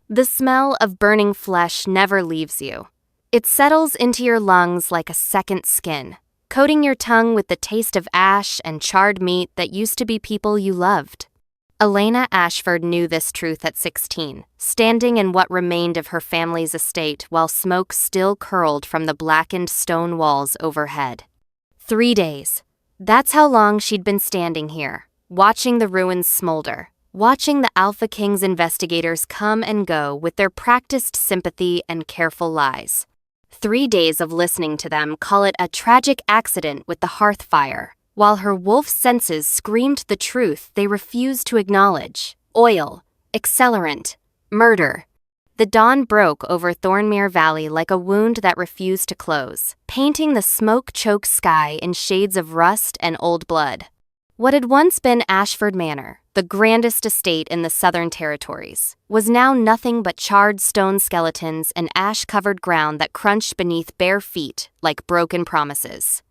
The smell of burning flesh never leaves you. It settles into your lungs like a second skin, coating your tongue with the taste of ash and charred meat that used to be people you loved. Elena Ashford knew this truth at 16, standing in what remained of her family's estate while smoke still curled from the blackened stone walls overhead. 3 days. That's how long she'd been standing here, watching the ruins smolder, watching the Alpha King's investigators come and go with their practiced sympathy and careful lies. 3 days of listening to them call it a tragic accident with the hearth fire, while her wolf senses screamed the truth they refused to acknowledge. Oil, accelerant, murder. The dawn broke over Thornmere Valley like a wound that refused to close, painting the smoke-choked sky in shades of rust and old blood. What had once been Ashford Manor, the grandest estate in the Southern Territories, was now nothing but charred stone skeletons and ash-covered ground that crunched beneath bare feet like broken promises.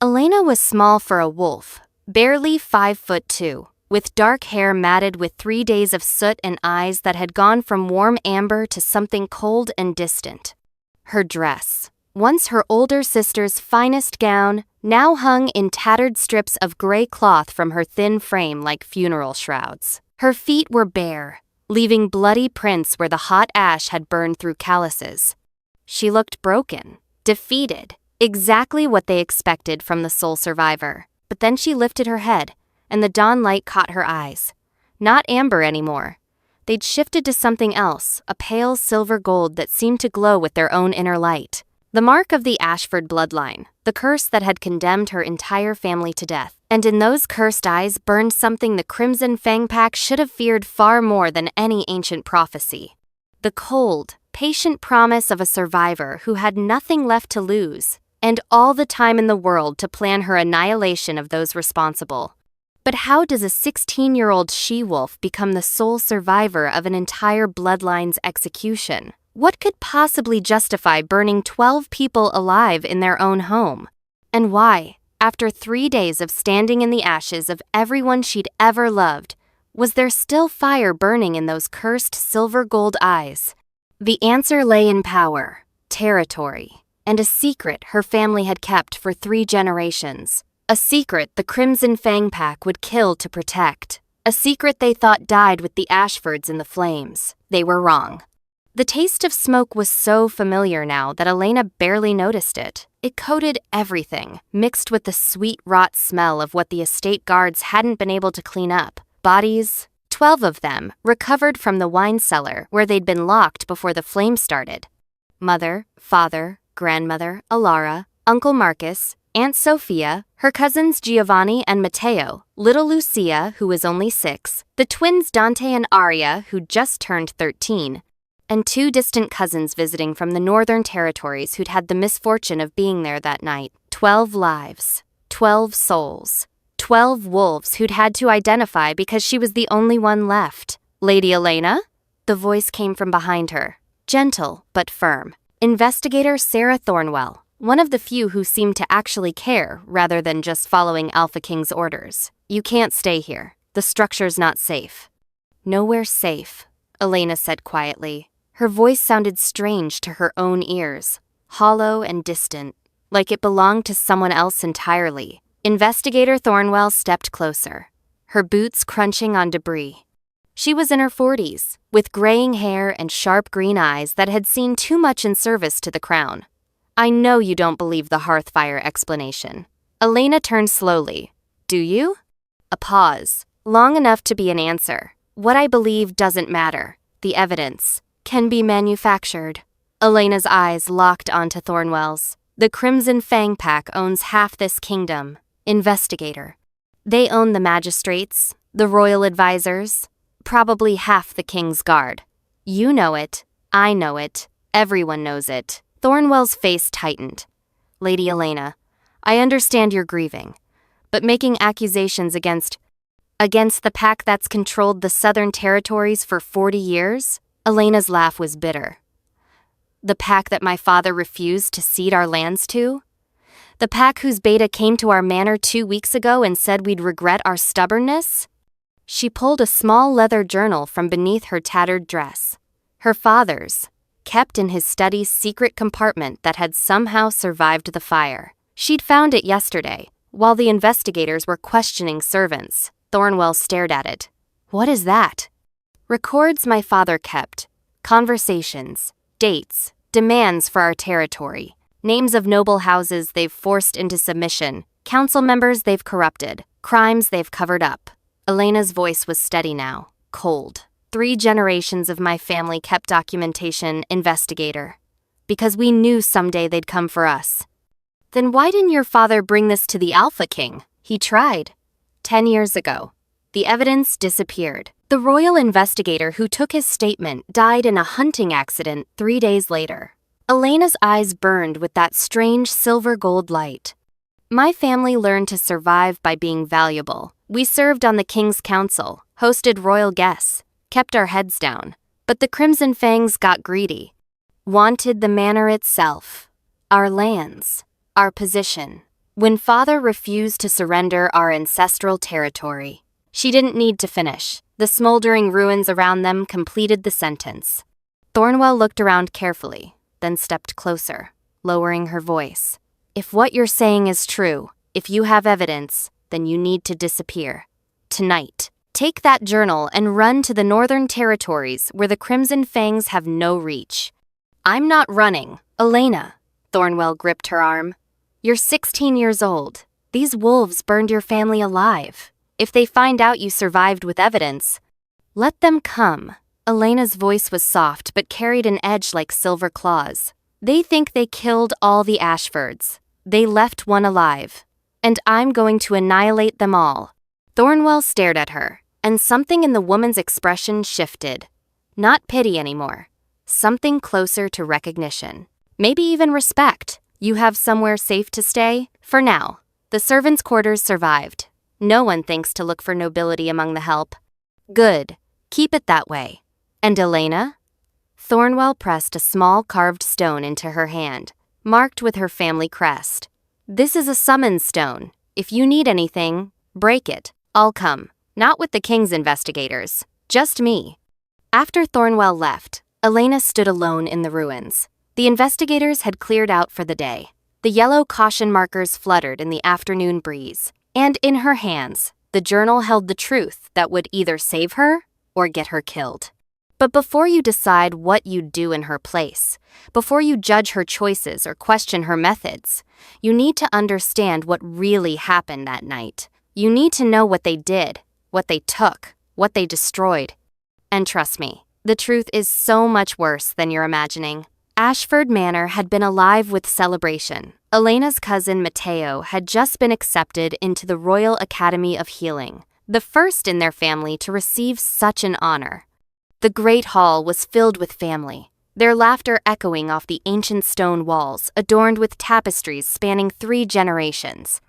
Elena was small for a wolf, barely 5'2", with dark hair matted with 3 days of soot and eyes that had gone from warm amber to something cold and distant. Her dress, once her older sister's finest gown, now hung in tattered strips of gray cloth from her thin frame like funeral shrouds. Her feet were bare, leaving bloody prints where the hot ash had burned through calluses. She looked broken, defeated, exactly what they expected from the sole survivor. But then she lifted her head, and the dawn light caught her eyes. Not amber anymore. They'd shifted to something else, a pale silver gold that seemed to glow with their own inner light. The mark of the Ashford bloodline, the curse that had condemned her entire family to death. And in those cursed eyes burned something the Crimson Fang Pack should have feared far more than any ancient prophecy. The cold, patient promise of a survivor who had nothing left to lose, and all the time in the world to plan her annihilation of those responsible. But how does a 16-year-old she-wolf become the sole survivor of an entire bloodline's execution? What could possibly justify burning 12 people alive in their own home? And why, after 3 days of standing in the ashes of everyone she'd ever loved, was there still fire burning in those cursed silver-gold eyes? The answer lay in power, territory, and a secret her family had kept for 3 generations. A secret the Crimson Fang Pack would kill to protect. A secret they thought died with the Ashfords in the flames. They were wrong. The taste of smoke was so familiar now that Elena barely noticed it. It coated everything, mixed with the sweet rot smell of what the estate guards hadn't been able to clean up. Bodies, 12 of them, recovered from the wine cellar where they'd been locked before the flames started. Mother, father, grandmother, Alara, Uncle Marcus, Aunt Sophia, her cousins Giovanni and Matteo, little Lucia, who was only 6, the twins Dante and Aria, who just turned 13, and 2 distant cousins visiting from the Northern Territories who'd had the misfortune of being there that night. 12 lives, 12 souls, 12 wolves who'd had to identify because she was the only one left. Lady Elena? The voice came from behind her, gentle but firm. Investigator Sarah Thornwell, one of the few who seemed to actually care rather than just following Alpha King's orders. You can't stay here. The structure's not safe. Nowhere safe, Elena said quietly. Her voice sounded strange to her own ears, hollow and distant, like it belonged to someone else entirely. Investigator Thornwell stepped closer, her boots crunching on debris. She was in her 40s, with graying hair and sharp green eyes that had seen too much in service to the crown. I know you don't believe the hearthfire explanation. Elena turned slowly. Do you? A pause, long enough to be an answer. What I believe doesn't matter. The evidence can be manufactured. Elena's eyes locked onto Thornwell's. The Crimson Fang Pack owns half this kingdom. Investigator. They own the magistrates, the royal advisors, probably half the king's guard. You know it. I know it. Everyone knows it. Thornwell's face tightened. Lady Elena, I understand you're grieving, but making accusations against the pack that's controlled the Southern Territories for 40 years? Elena's laugh was bitter. The pack that my father refused to cede our lands to? The pack whose beta came to our manor 2 weeks ago and said we'd regret our stubbornness? She pulled a small leather journal from beneath her tattered dress. Her father's, kept in his study's secret compartment that had somehow survived the fire. She'd found it yesterday, while the investigators were questioning servants. Thornwell stared at it. What is that? Records my father kept. Conversations, dates, demands for our territory, names of noble houses they've forced into submission, council members they've corrupted, crimes they've covered up. Elena's voice was steady now, cold. 3 generations of my family kept documentation, investigator. Because we knew someday they'd come for us. Then why didn't your father bring this to the Alpha King? He tried. 10 years ago. The evidence disappeared. The royal investigator who took his statement died in a hunting accident 3 days later. Elena's eyes burned with that strange silver-gold light. My family learned to survive by being valuable. We served on the King's Council, hosted royal guests, kept our heads down. But the Crimson Fangs got greedy. Wanted the manor itself. Our lands. Our position. When father refused to surrender our ancestral territory. She didn't need to finish. The smoldering ruins around them completed the sentence. Thornwell looked around carefully, then stepped closer, lowering her voice. If what you're saying is true, if you have evidence, then you need to disappear. Tonight. Take that journal and run to the Northern Territories where the Crimson Fangs have no reach. I'm not running. Elena. Thornwell gripped her arm. You're 16 years old. These wolves burned your family alive. If they find out you survived with evidence, let them come. Elena's voice was soft but carried an edge like silver claws. They think they killed all the Ashfords. They left one alive. And I'm going to annihilate them all. Thornwell stared at her, and something in the woman's expression shifted. Not pity anymore. Something closer to recognition. Maybe even respect. You have somewhere safe to stay? For now. The servants' quarters survived. No one thinks to look for nobility among the help. Good. Keep it that way. And Elena? Thornwell pressed a small carved stone into her hand, marked with her family crest. This is a summons stone. If you need anything, break it. I'll come. Not with the King's investigators. Just me. After Thornwell left, Elena stood alone in the ruins. The investigators had cleared out for the day. The yellow caution markers fluttered in the afternoon breeze. And in her hands, the journal held the truth that would either save her or get her killed. But before you decide what you'd do in her place, before you judge her choices or question her methods, you need to understand what really happened that night. You need to know what they did, what they took, what they destroyed. And trust me, the truth is so much worse than you're imagining. Ashford Manor had been alive with celebration. Elena's cousin Matteo had just been accepted into the Royal Academy of Healing, the first in their family to receive such an honor. The great hall was filled with family, their laughter echoing off the ancient stone walls adorned with tapestries spanning 3 generations.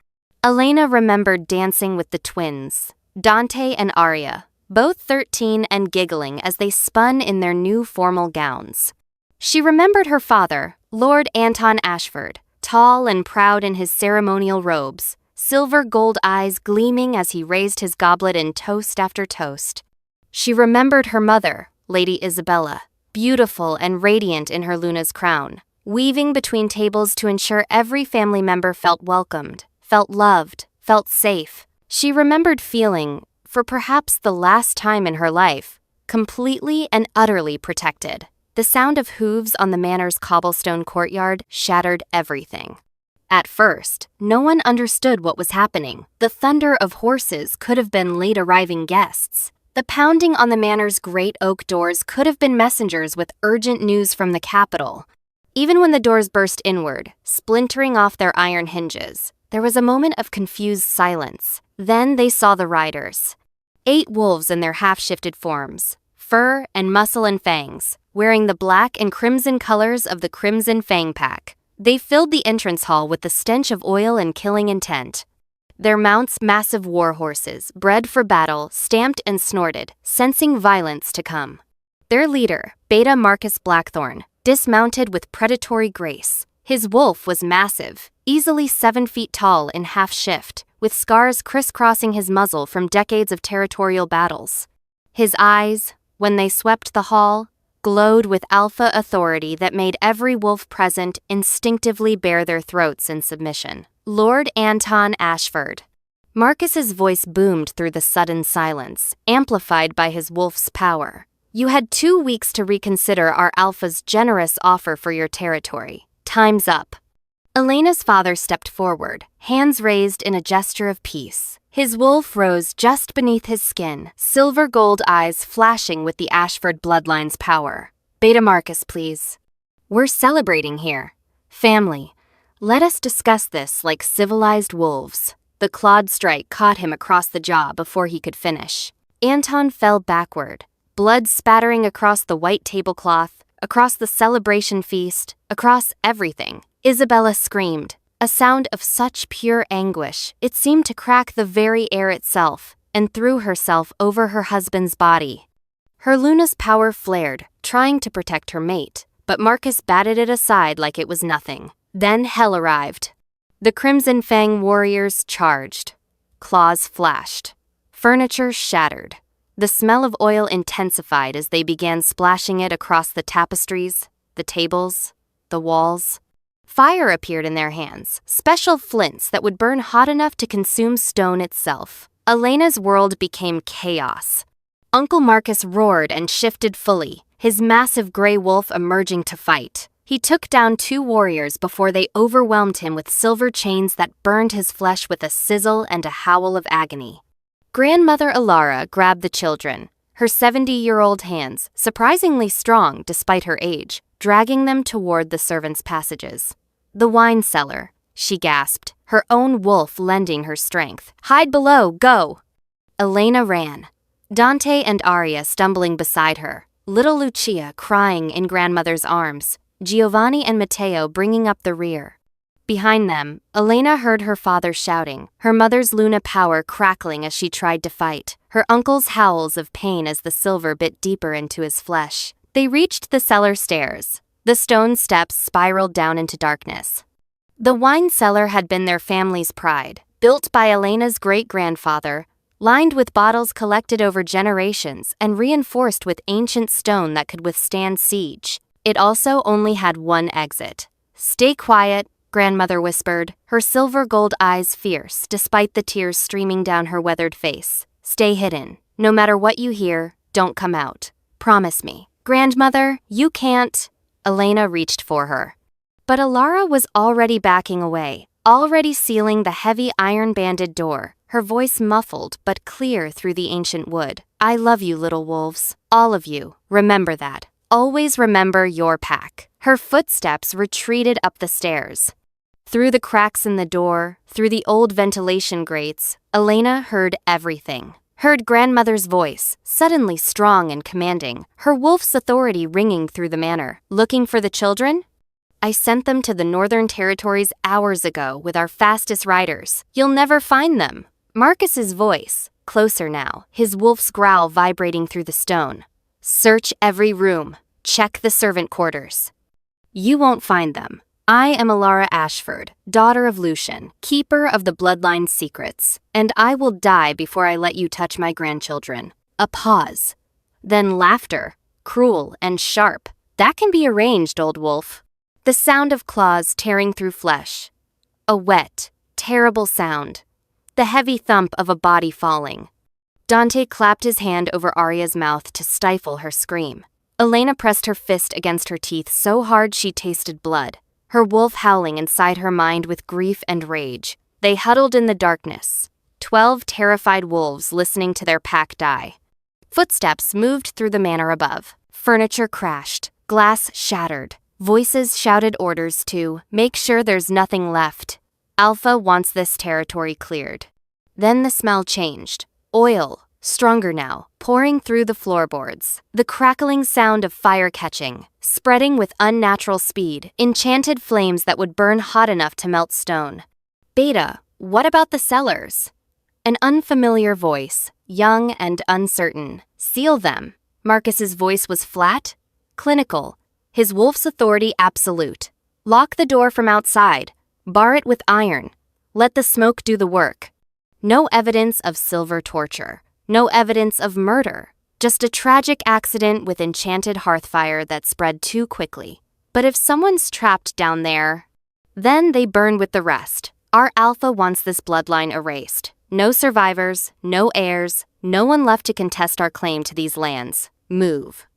Elena remembered dancing with the twins, Dante and Aria, both 13 and giggling as they spun in their new formal gowns. She remembered her father, Lord Anton Ashford, tall and proud in his ceremonial robes, silver gold eyes gleaming as he raised his goblet in toast after toast. She remembered her mother, Lady Isabella, beautiful and radiant in her Luna's crown, weaving between tables to ensure every family member felt welcomed, felt loved, felt safe. She remembered feeling, for perhaps the last time in her life, completely and utterly protected. The sound of hooves on the manor's cobblestone courtyard shattered everything. At first, no one understood what was happening. The thunder of horses could have been late-arriving guests. The pounding on the manor's great oak doors could have been messengers with urgent news from the capital. Even when the doors burst inward, splintering off their iron hinges, there was a moment of confused silence. Then they saw the riders. 8 wolves in their half-shifted forms, fur and muscle and fangs, wearing the black and crimson colors of the Crimson Fang Pack. They filled the entrance hall with the stench of oil and killing intent. Their mounts massive war horses, bred for battle, stamped and snorted, sensing violence to come. Their leader, Beta Marcus Blackthorn, dismounted with predatory grace. His wolf was massive, easily 7 feet tall in half-shift, with scars crisscrossing his muzzle from decades of territorial battles. His eyes, when they swept the hall, glowed with alpha authority that made every wolf present instinctively bare their throats in submission. Lord Anton Ashford. Marcus's voice boomed through the sudden silence, amplified by his wolf's power. You had 2 weeks to reconsider our alpha's generous offer for your territory. Time's up. Elena's father stepped forward, hands raised in a gesture of peace. His wolf rose just beneath his skin, silver gold eyes flashing with the Ashford bloodline's power. Beta Marcus, please. We're celebrating here. Family. Let us discuss this like civilized wolves. The clawed strike caught him across the jaw before he could finish. Anton fell backward, blood spattering across the white tablecloth, across the celebration feast, across everything. Isabella screamed, a sound of such pure anguish it seemed to crack the very air itself, and threw herself over her husband's body. Her Luna's power flared, trying to protect her mate, but Marcus batted it aside like it was nothing. Then hell arrived. The Crimson Fang warriors charged. Claws flashed. Furniture shattered. The smell of oil intensified as they began splashing it across the tapestries, the tables, the walls. Fire appeared in their hands, special flints that would burn hot enough to consume stone itself. Elena's world became chaos. Uncle Marcus roared and shifted fully, his massive gray wolf emerging to fight. He took down 2 warriors before they overwhelmed him with silver chains that burned his flesh with a sizzle and a howl of agony. Grandmother Alara grabbed the children, her 70-year-old hands, surprisingly strong despite her age, dragging them toward the servants' passages. The wine cellar, she gasped, her own wolf lending her strength. Hide below, go! Elena ran. Dante and Arya stumbling beside her, little Lucia crying in grandmother's arms, Giovanni and Matteo bringing up the rear. Behind them, Elena heard her father shouting, her mother's Luna power crackling as she tried to fight, her uncle's howls of pain as the silver bit deeper into his flesh. They reached the cellar stairs. The stone steps spiraled down into darkness. The wine cellar had been their family's pride, built by Elena's great-grandfather, lined with bottles collected over generations and reinforced with ancient stone that could withstand siege. It also only had one exit. Stay quiet, grandmother whispered, her silver gold eyes fierce despite the tears streaming down her weathered face. Stay hidden. No matter what you hear, don't come out. Promise me. Grandmother, you can't. Elena reached for her. But Alara was already backing away, already sealing the heavy iron-banded door, her voice muffled but clear through the ancient wood. I love you, little wolves. All of you. Remember that. Always remember your pack. Her footsteps retreated up the stairs. Through the cracks in the door, through the old ventilation grates, Elena heard everything. Heard grandmother's voice, suddenly strong and commanding, her wolf's authority ringing through the manor. Looking for the children? I sent them to the Northern Territories hours ago with our fastest riders. You'll never find them. Marcus's voice, closer now, his wolf's growl vibrating through the stone. Search every room. Check the servant quarters. You won't find them. I am Elena Ashford, daughter of Lucian, keeper of the bloodline's secrets, and I will die before I let you touch my grandchildren. A pause. Then laughter, cruel and sharp. That can be arranged, old wolf. The sound of claws tearing through flesh. A wet, terrible sound. The heavy thump of a body falling. Dante clapped his hand over Arya's mouth to stifle her scream. Elena pressed her fist against her teeth so hard she tasted blood, her wolf howling inside her mind with grief and rage. They huddled in the darkness, 12 terrified wolves listening to their pack die. Footsteps moved through the manor above. Furniture crashed, glass shattered. Voices shouted orders to make sure there's nothing left. Alpha wants this territory cleared. Then the smell changed. Oil, stronger now, pouring through the floorboards. The crackling sound of fire catching, spreading with unnatural speed, enchanted flames that would burn hot enough to melt stone. Beta, what about the cellars? An unfamiliar voice, young and uncertain. Seal them. Marcus's voice was flat, clinical, his wolf's authority absolute. Lock the door from outside. Bar it with iron. Let the smoke do the work. No evidence of silver torture. No evidence of murder. Just a tragic accident with enchanted hearthfire that spread too quickly. But if someone's trapped down there, then they burn with the rest. Our alpha wants this bloodline erased. No survivors, no heirs, no one left to contest our claim to these lands. Move.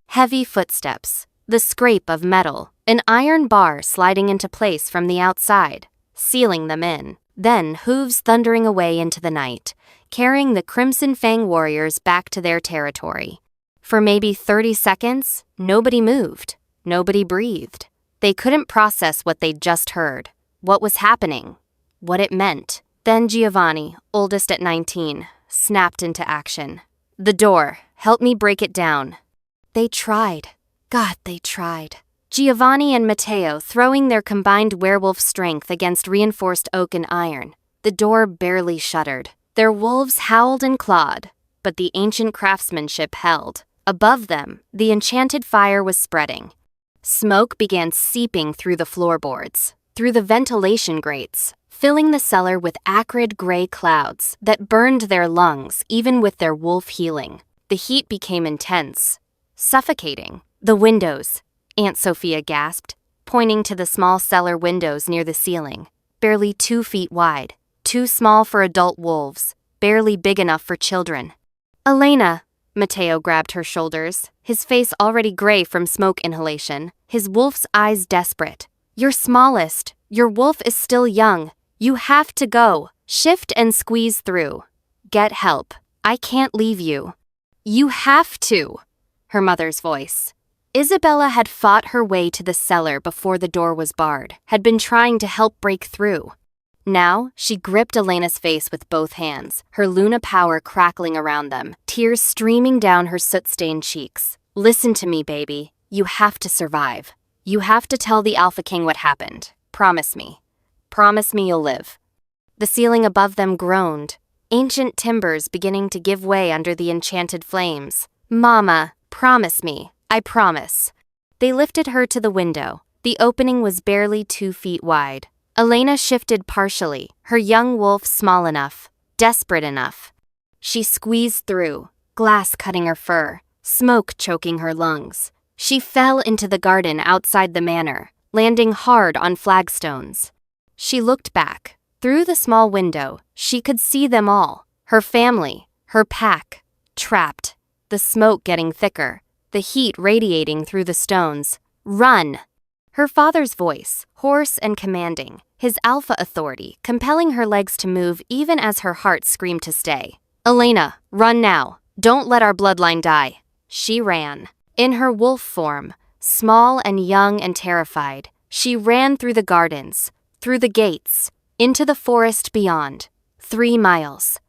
Heavy footsteps. The scrape of metal. An iron bar sliding into place from the outside, sealing them in. Then hooves thundering away into the night, carrying the Crimson Fang warriors back to their territory. For maybe 30 seconds, nobody moved. Nobody breathed. They couldn't process what they'd just heard, what was happening, what it meant. Then Giovanni, oldest at 19, snapped into action. The door, help me break it down. They tried. God, they tried. Giovanni and Matteo throwing their combined werewolf strength against reinforced oak and iron. The door barely shuddered. Their wolves howled and clawed, but the ancient craftsmanship held. Above them, the enchanted fire was spreading. Smoke began seeping through the floorboards, through the ventilation grates, filling the cellar with acrid gray clouds that burned their lungs even with their wolf healing. The heat became intense, suffocating. The windows, Aunt Sophia gasped, pointing to the small cellar windows near the ceiling, barely 2 feet wide, too small for adult wolves, barely big enough for children. Elena, Matteo grabbed her shoulders, his face already gray from smoke inhalation, his wolf's eyes desperate. You're smallest. Your wolf is still young. You have to go. Shift and squeeze through. Get help. I can't leave you. You have to. Her mother's voice. Isabella had fought her way to the cellar before the door was barred, had been trying to help break through. Now, she gripped Elena's face with both hands, her Luna power crackling around them, tears streaming down her soot-stained cheeks. Listen to me, baby. You have to survive. You have to tell the Alpha King what happened. Promise me. Promise me you'll live. The ceiling above them groaned, ancient timbers beginning to give way under the enchanted flames. Mama, promise me. I promise. They lifted her to the window. The opening was barely 2 feet wide. Elena shifted partially, her young wolf small enough, desperate enough. She squeezed through, glass cutting her fur, smoke choking her lungs. She fell into the garden outside the manor, landing hard on flagstones. She looked back. Through the small window, she could see them all. Her family, her pack, trapped. The smoke getting thicker, the heat radiating through the stones. Run! Her father's voice, hoarse and commanding, his alpha authority, compelling her legs to move even as her heart screamed to stay. Elena, run now. Don't let our bloodline die. She ran. In her wolf form, small and young and terrified, she ran through the gardens, through the gates, into the forest beyond. 3 miles.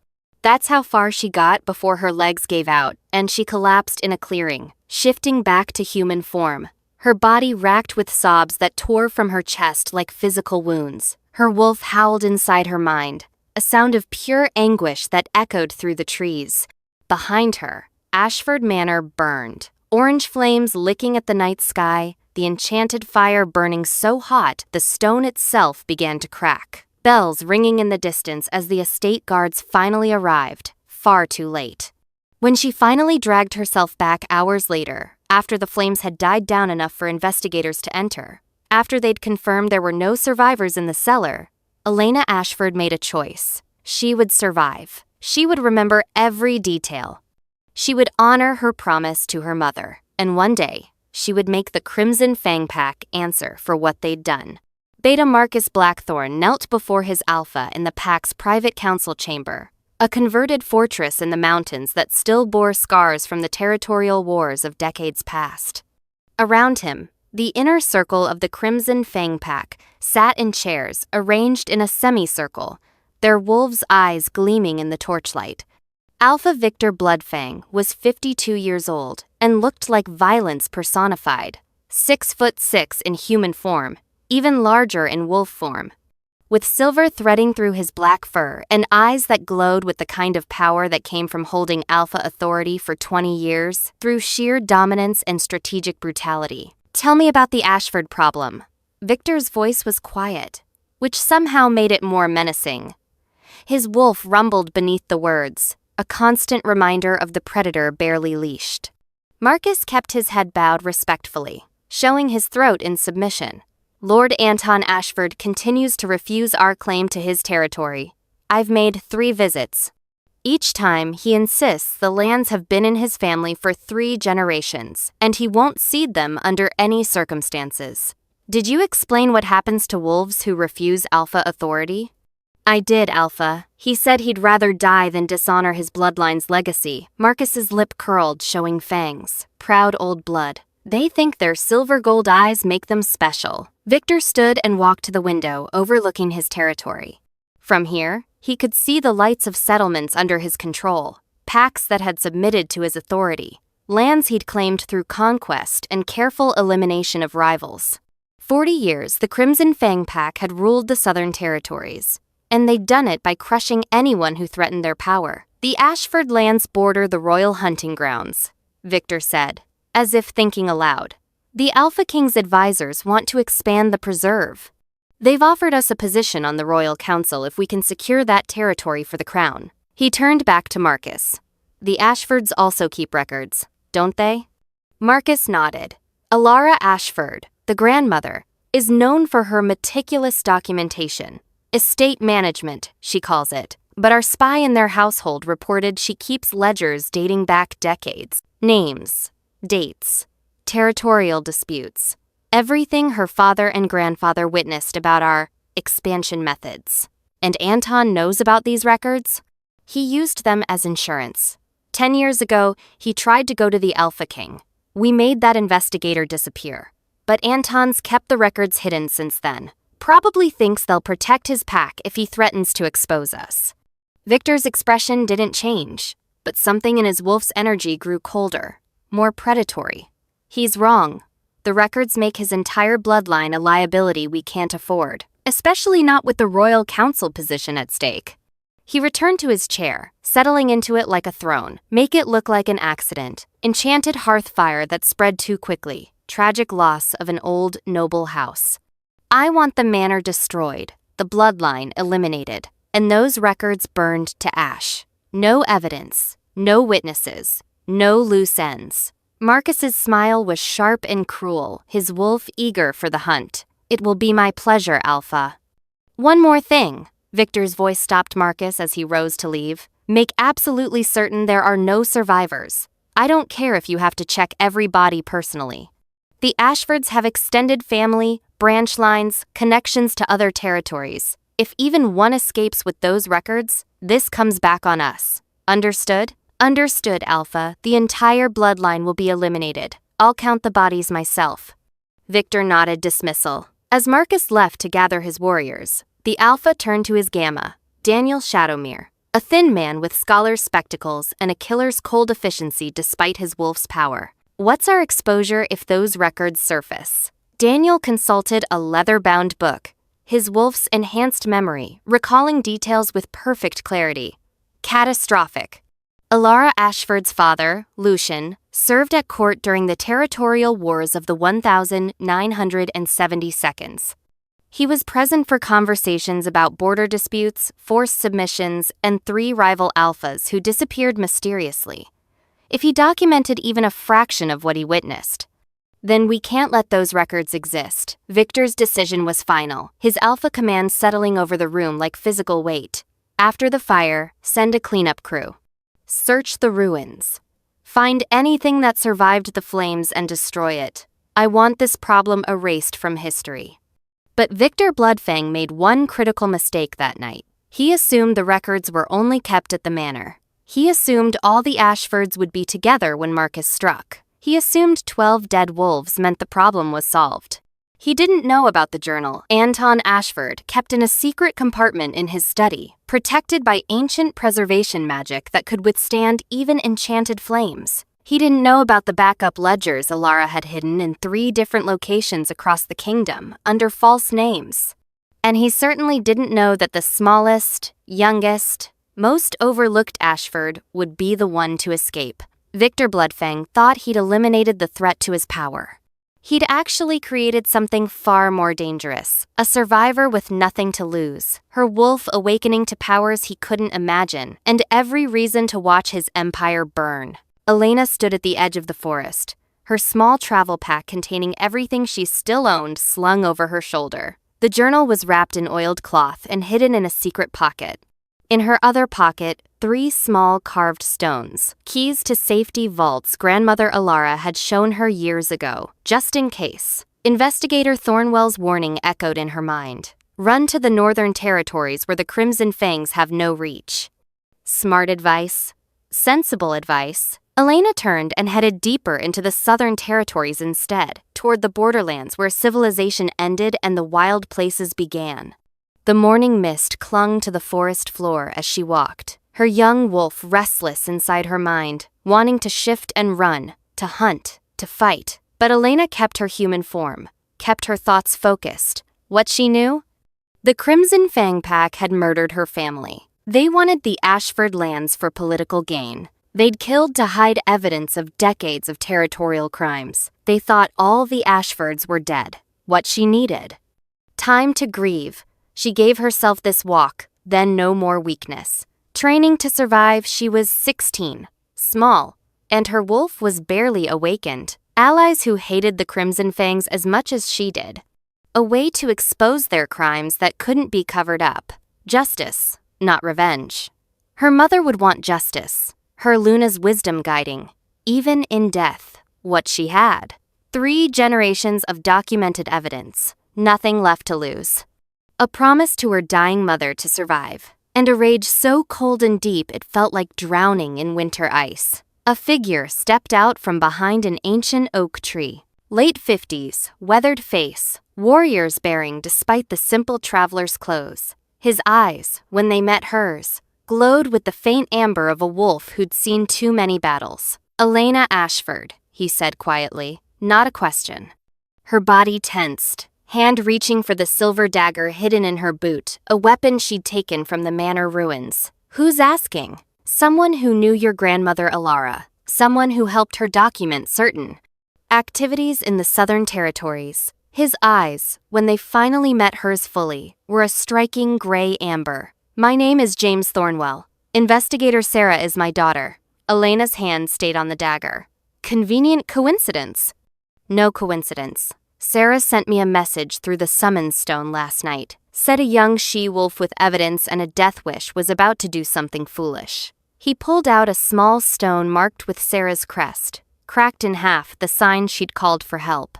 That's how far she got before her legs gave out, and she collapsed in a clearing, shifting back to human form. Her body racked with sobs that tore from her chest like physical wounds. Her wolf howled inside her mind, a sound of pure anguish that echoed through the trees. Behind her, Ashford Manor burned, orange flames licking at the night sky, the enchanted fire burning so hot the stone itself began to crack. Bells ringing in the distance as the estate guards finally arrived, far too late. When she finally dragged herself back hours later, after the flames had died down enough for investigators to enter, after they'd confirmed there were no survivors in the cellar, Elena Ashford made a choice. She would survive. She would remember every detail. She would honor her promise to her mother, and one day, she would make the Crimson Fang Pack answer for what they'd done. Beta Marcus Blackthorn knelt before his alpha in the pack's private council chamber, a converted fortress in the mountains that still bore scars from the territorial wars of decades past. Around him, the inner circle of the Crimson Fang Pack sat in chairs arranged in a semicircle, their wolves' eyes gleaming in the torchlight. Alpha Victor Bloodfang was 52 years old and looked like violence personified, 6'6" in human form, even larger in wolf form. With silver threading through his black fur and eyes that glowed with the kind of power that came from holding alpha authority for 20 years, through sheer dominance and strategic brutality. Tell me about the Ashford problem. Victor's voice was quiet, which somehow made it more menacing. His wolf rumbled beneath the words. a constant reminder of the predator barely leashed. Marcus kept his head bowed respectfully, showing his throat in submission. Lord Anton Ashford continues to refuse our claim to his territory. I've made 3 visits. Each time, he insists the lands have been in his family for 3 generations, and he won't cede them under any circumstances. Did you explain what happens to wolves who refuse Alpha authority? I did, Alpha. He said he'd rather die than dishonor his bloodline's legacy. Marcus's lip curled, showing fangs. Proud old blood. They think their silver-gold eyes make them special. Victor stood and walked to the window, overlooking his territory. From here, he could see the lights of settlements under his control, packs that had submitted to his authority, lands he'd claimed through conquest and careful elimination of rivals. 40 years, the Crimson Fang Pack had ruled the southern territories, and they'd done it by crushing anyone who threatened their power. The Ashford lands border the royal hunting grounds, Victor said, as if thinking aloud. The Alpha King's advisors want to expand the preserve. They've offered us a position on the Royal Council if we can secure that territory for the crown. He turned back to Marcus. The Ashfords also keep records, don't they? Marcus nodded. Elena Ashford, the grandmother, is known for her meticulous documentation. Estate management, she calls it. But our spy in their household reported she keeps ledgers dating back decades. Names, dates, territorial disputes. Everything her father and grandfather witnessed about our expansion methods. And Anton knows about these records? He used them as insurance. 10 years ago, he tried to go to the Alpha King. We made that investigator disappear. But Anton's kept the records hidden since then. Probably thinks they'll protect his pack if he threatens to expose us. Victor's expression didn't change, but something in his wolf's energy grew colder, more predatory. He's wrong. The records make his entire bloodline a liability we can't afford, especially not with the Royal Council position at stake. He returned to his chair, settling into it like a throne. Make it look like an accident. Enchanted hearth fire that spread too quickly. Tragic loss of an old, noble house. I want the manor destroyed, the bloodline eliminated, and those records burned to ash. No evidence, no witnesses, no loose ends. Marcus's smile was sharp and cruel, his wolf eager for the hunt. It will be my pleasure, Alpha. One more thing. Victor's voice stopped Marcus as he rose to leave. Make absolutely certain there are no survivors. I don't care if you have to check every body personally. The Ashfords have extended family, branch lines, connections to other territories. If even one escapes with those records, this comes back on us. Understood? Understood, Alpha. The entire bloodline will be eliminated. I'll count the bodies myself. Victor nodded dismissal. As Marcus left to gather his warriors, the Alpha turned to his Gamma, Daniel Shadowmere, a thin man with scholar's spectacles and a killer's cold efficiency despite his wolf's power. What's our exposure if those records surface? Daniel consulted a leather-bound book, his wolf's enhanced memory, recalling details with perfect clarity. Catastrophic. Elena Ashford's father, Lucian, served at court during the territorial wars of the 1972. He was present for conversations about border disputes, forced submissions, and 3 rival alphas who disappeared mysteriously. If he documented even a fraction of what he witnessed, then we can't let those records exist. Victor's decision was final, his alpha command settling over the room like physical weight. After the fire, send a cleanup crew. Search the ruins. Find anything that survived the flames and destroy it. I want this problem erased from history. But Victor Bloodfang made one critical mistake that night. He assumed the records were only kept at the manor. He assumed all the Ashfords would be together when Marcus struck. He assumed 12 dead wolves meant the problem was solved. He didn't know about the journal Anton Ashford kept in a secret compartment in his study, protected by ancient preservation magic that could withstand even enchanted flames. He didn't know about the backup ledgers Elena had hidden in 3 different locations across the kingdom, under false names. And he certainly didn't know that the smallest, youngest, most overlooked Ashford would be the one to escape. Victor Bloodfang thought he'd eliminated the threat to his power. He'd actually created something far more dangerous, a survivor with nothing to lose, her wolf awakening to powers he couldn't imagine, and every reason to watch his empire burn. Elena stood at the edge of the forest, her small travel pack containing everything she still owned slung over her shoulder. The journal was wrapped in oiled cloth and hidden in a secret pocket. In her other pocket, 3 small carved stones, keys to safety vaults grandmother Alara had shown her years ago, just in case. Investigator Thornwell's warning echoed in her mind. Run to the northern territories where the Crimson Fangs have no reach. Smart advice? Sensible advice? Elena turned and headed deeper into the southern territories instead, toward the borderlands where civilization ended and the wild places began. The morning mist clung to the forest floor as she walked, her young wolf restless inside her mind, wanting to shift and run, to hunt, to fight. But Elena kept her human form, kept her thoughts focused. What she knew? The Crimson Fang Pack had murdered her family. They wanted the Ashford lands for political gain. They'd killed to hide evidence of decades of territorial crimes. They thought all the Ashfords were dead. What she needed? Time to grieve. She gave herself this walk, then no more weakness. Training to survive, she was 16, small, and her wolf was barely awakened. Allies who hated the Crimson Fangs as much as she did. A way to expose their crimes that couldn't be covered up. Justice, not revenge. Her mother would want justice, her Luna's wisdom guiding, even in death, what she had. 3 generations of documented evidence, nothing left to lose. A promise to her dying mother to survive, and a rage so cold and deep it felt like drowning in winter ice. A figure stepped out from behind an ancient oak tree. Late 50s, weathered face, warrior's bearing despite the simple traveler's clothes. His eyes, when they met hers, glowed with the faint amber of a wolf who'd seen too many battles. Elena Ashford, he said quietly, not a question. Her body tensed, hand reaching for the silver dagger hidden in her boot, a weapon she'd taken from the manor ruins. Who's asking? Someone who knew your grandmother Alara, someone who helped her document certain activities in the Southern Territories. His eyes, when they finally met hers fully, were a striking gray amber. My name is James Thornwell. Investigator Sarah is my daughter. Elena's hand stayed on the dagger. Convenient coincidence. No coincidence. Sarah sent me a message through the summons stone last night. Said a young she-wolf with evidence and a death wish was about to do something foolish. He pulled out a small stone marked with Sarah's crest, cracked in half, the sign she'd called for help.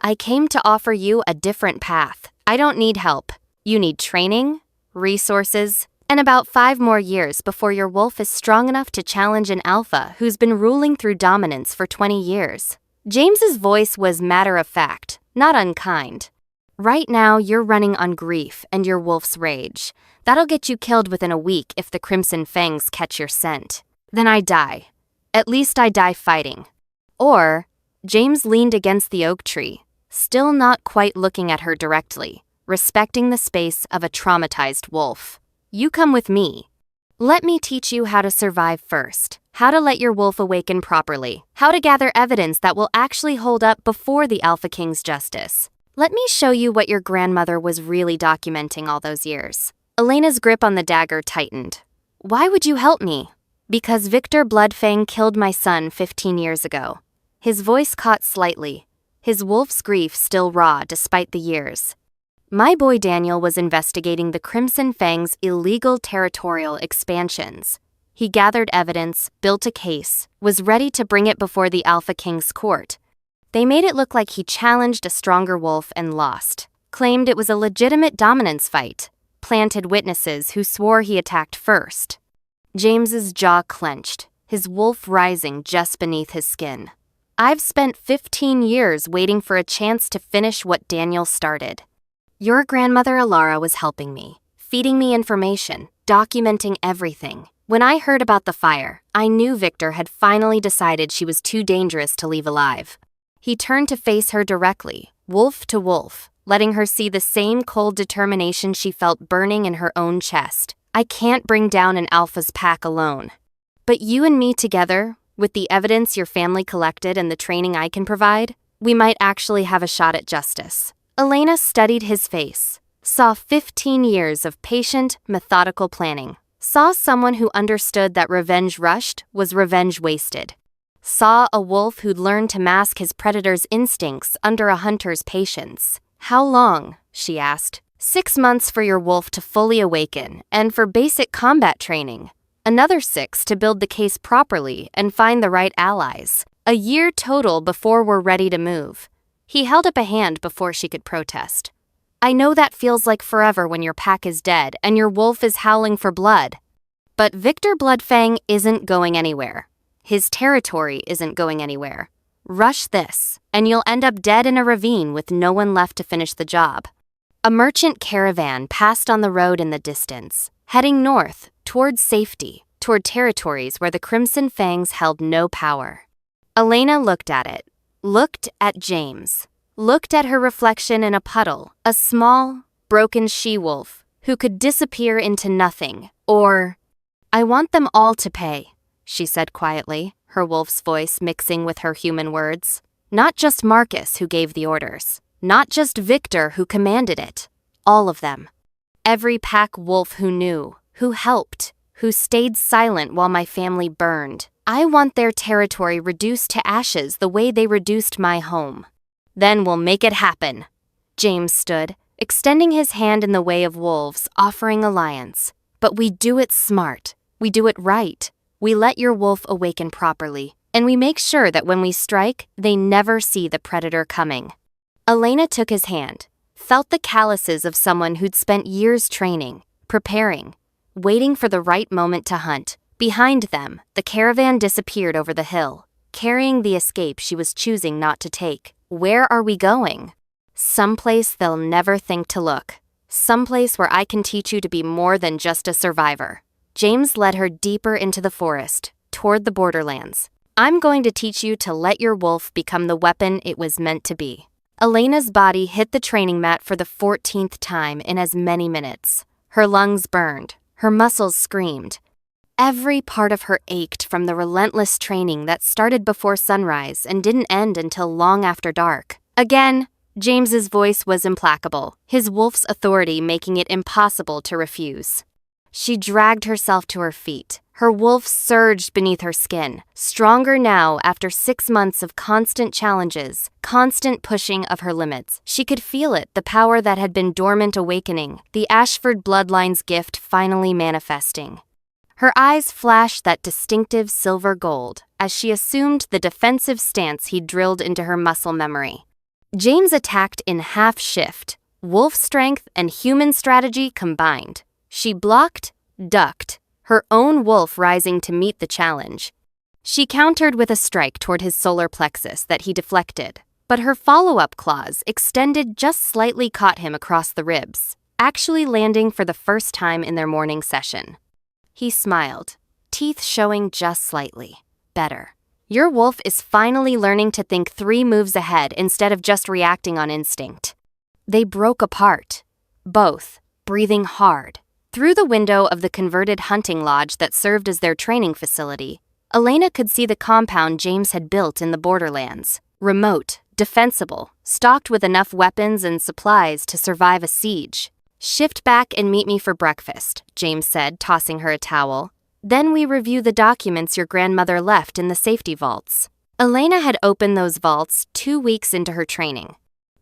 I came to offer you a different path. I don't need help. You need training, resources, and about 5 more years before your wolf is strong enough to challenge an alpha who's been ruling through dominance for 20 years. James's voice was matter-of-fact, not unkind. Right now, you're running on grief and your wolf's rage. That'll get you killed within a week if the Crimson Fangs catch your scent. Then I die. At least I die fighting. Or, James leaned against the oak tree, still not quite looking at her directly, respecting the space of a traumatized wolf. You come with me. Let me teach you how to survive first, how to let your wolf awaken properly, how to gather evidence that will actually hold up before the Alpha King's justice. Let me show you what your grandmother was really documenting all those years. Elena's grip on the dagger tightened. Why would you help me? Because Victor Bloodfang killed my son 15 years ago. His voice caught slightly, his wolf's grief still raw despite the years. My boy Daniel was investigating the Crimson Fang's illegal territorial expansions. He gathered evidence, built a case, was ready to bring it before the Alpha King's court. They made it look like he challenged a stronger wolf and lost, claimed it was a legitimate dominance fight, planted witnesses who swore he attacked first. James's jaw clenched, his wolf rising just beneath his skin. I've spent 15 years waiting for a chance to finish what Daniel started. Your grandmother Alara was helping me, feeding me information, documenting everything. When I heard about the fire, I knew Victor had finally decided she was too dangerous to leave alive. He turned to face her directly, wolf to wolf, letting her see the same cold determination she felt burning in her own chest. I can't bring down an alpha's pack alone. But you and me together, with the evidence your family collected and the training I can provide, we might actually have a shot at justice. Elena studied his face, saw 15 years of patient, methodical planning, saw someone who understood that revenge rushed was revenge wasted, saw a wolf who'd learned to mask his predator's instincts under a hunter's patience. How long? She asked. 6 months for your wolf to fully awaken and for basic combat training. Another 6 to build the case properly and find the right allies. A year total before we're ready to move. He held up a hand before she could protest. I know that feels like forever when your pack is dead and your wolf is howling for blood. But Victor Bloodfang isn't going anywhere. His territory isn't going anywhere. Rush this, and you'll end up dead in a ravine with no one left to finish the job. A merchant caravan passed on the road in the distance, heading north, towards safety, toward territories where the Crimson Fangs held no power. Elena looked at it, looked at James, looked at her reflection in a puddle, a small, broken she-wolf who could disappear into nothing, or... I want them all to pay, she said quietly, her wolf's voice mixing with her human words. Not just Marcus who gave the orders. Not just Victor who commanded it. All of them. Every pack wolf who knew, who helped, who stayed silent while my family burned. I want their territory reduced to ashes the way they reduced my home. Then we'll make it happen. James stood, extending his hand in the way of wolves, offering alliance. But we do it smart. We do it right. We let your wolf awaken properly, and we make sure that when we strike, they never see the predator coming. Elena took his hand, felt the calluses of someone who'd spent years training, preparing, waiting for the right moment to hunt. Behind them, the caravan disappeared over the hill, carrying the escape she was choosing not to take. Where are we going? Someplace they'll never think to look. Someplace where I can teach you to be more than just a survivor. James led her deeper into the forest, toward the borderlands. I'm going to teach you to let your wolf become the weapon it was meant to be. Elena's body hit the training mat for the 14th time in as many minutes. Her lungs burned. Her muscles screamed. Every part of her ached from the relentless training that started before sunrise and didn't end until long after dark. Again, James's voice was implacable, his wolf's authority making it impossible to refuse. She dragged herself to her feet. Her wolf surged beneath her skin, stronger now after 6 months of constant challenges, constant pushing of her limits. She could feel it, the power that had been dormant awakening, the Ashford bloodline's gift finally manifesting. Her eyes flashed that distinctive silver gold as she assumed the defensive stance he'd drilled into her muscle memory. James attacked in half shift, wolf strength and human strategy combined. She blocked, ducked, her own wolf rising to meet the challenge. She countered with a strike toward his solar plexus that he deflected, but her follow-up claws, extended just slightly, caught him across the ribs, actually landing for the first time in their morning session. He smiled, teeth showing just slightly. Better. Your wolf is finally learning to think 3 moves ahead instead of just reacting on instinct. They broke apart, both breathing hard. Through the window of the converted hunting lodge that served as their training facility, Elena could see the compound James had built in the borderlands. Remote, defensible, stocked with enough weapons and supplies to survive a siege. Shift back and meet me for breakfast, James said, tossing her a towel. Then we review the documents your grandmother left in the safety vaults. Elena had opened those vaults 2 weeks into her training.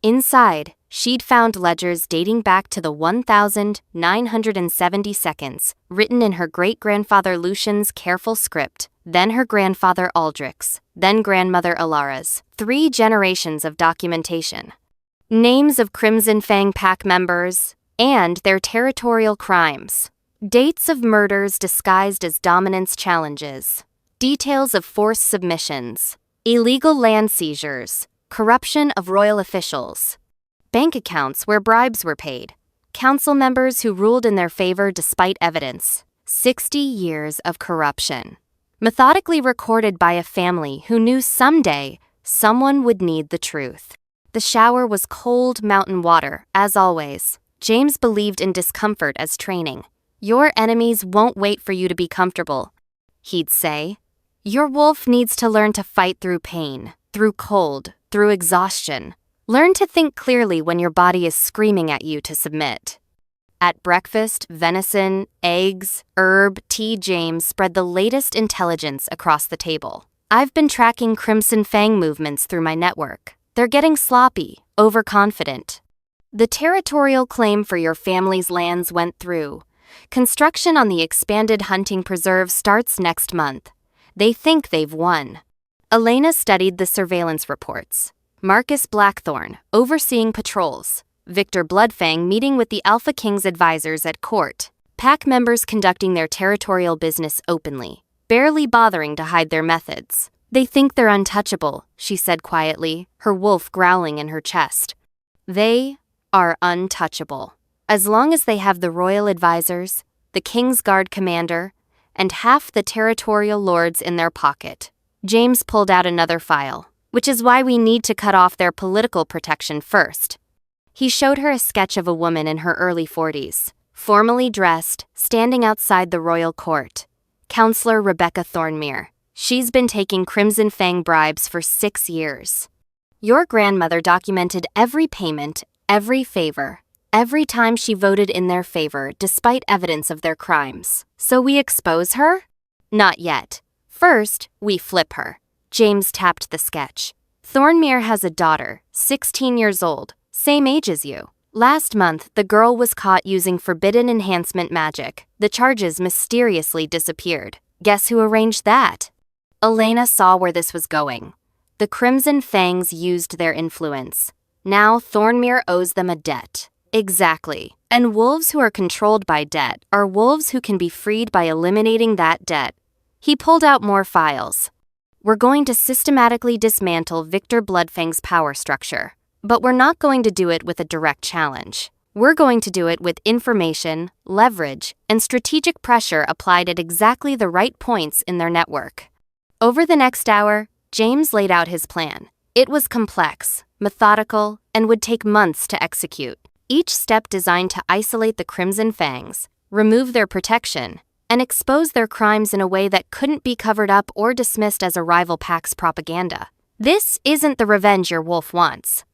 Inside, she'd found ledgers dating back to the 1,970 seconds, written in her great-grandfather Lucian's careful script, then her grandfather Aldrich's, then grandmother Alara's. 3 generations of documentation. Names of Crimson Fang Pack members, and their territorial crimes. Dates of murders disguised as dominance challenges. Details of forced submissions. Illegal land seizures. Corruption of royal officials. Bank accounts where bribes were paid. Council members who ruled in their favor despite evidence. 60 years of corruption. Methodically recorded by a family who knew someday someone would need the truth. The shower was cold mountain water, as always. James believed in discomfort as training. Your enemies won't wait for you to be comfortable, he'd say. Your wolf needs to learn to fight through pain, through cold, through through exhaustion. Learn to think clearly when your body is screaming at you to submit. At breakfast, venison, eggs, herb, tea. James spread the latest intelligence across the table. I've been tracking Crimson Fang movements through my network. They're getting sloppy, overconfident. The territorial claim for your family's lands went through. Construction on the expanded hunting preserve starts next month. They think they've won. Elena studied the surveillance reports. Marcus Blackthorn, overseeing patrols. Victor Bloodfang meeting with the Alpha King's advisors at court. Pack members conducting their territorial business openly, barely bothering to hide their methods. They think they're untouchable, she said quietly, her wolf growling in her chest. They are untouchable. As long as they have the royal advisors, the King's Guard commander, and half the territorial lords in their pocket. James pulled out another file, which is why we need to cut off their political protection first. He showed her a sketch of a woman in her early 40s, formally dressed, standing outside the royal court. Counselor Rebecca Thornmere. She's been taking Crimson Fang bribes for 6 years. Your grandmother documented every payment, every favor, every time she voted in their favor despite evidence of their crimes. So we expose her? Not yet. First, we flip her. James tapped the sketch. Thornmere has a daughter, 16 years old, same age as you. Last month, the girl was caught using forbidden enhancement magic. The charges mysteriously disappeared. Guess who arranged that? Elena saw where this was going. The Crimson Fangs used their influence. Now Thornmere owes them a debt. Exactly. And wolves who are controlled by debt are wolves who can be freed by eliminating that debt. He pulled out more files. We're going to systematically dismantle Victor Bloodfang's power structure. But we're not going to do it with a direct challenge. We're going to do it with information, leverage, and strategic pressure applied at exactly the right points in their network. Over the next hour, James laid out his plan. It was complex, methodical, and would take months to execute. Each step designed to isolate the Crimson Fangs, remove their protection, and expose their crimes in a way that couldn't be covered up or dismissed as a rival pack's propaganda. This isn't the revenge your wolf wants,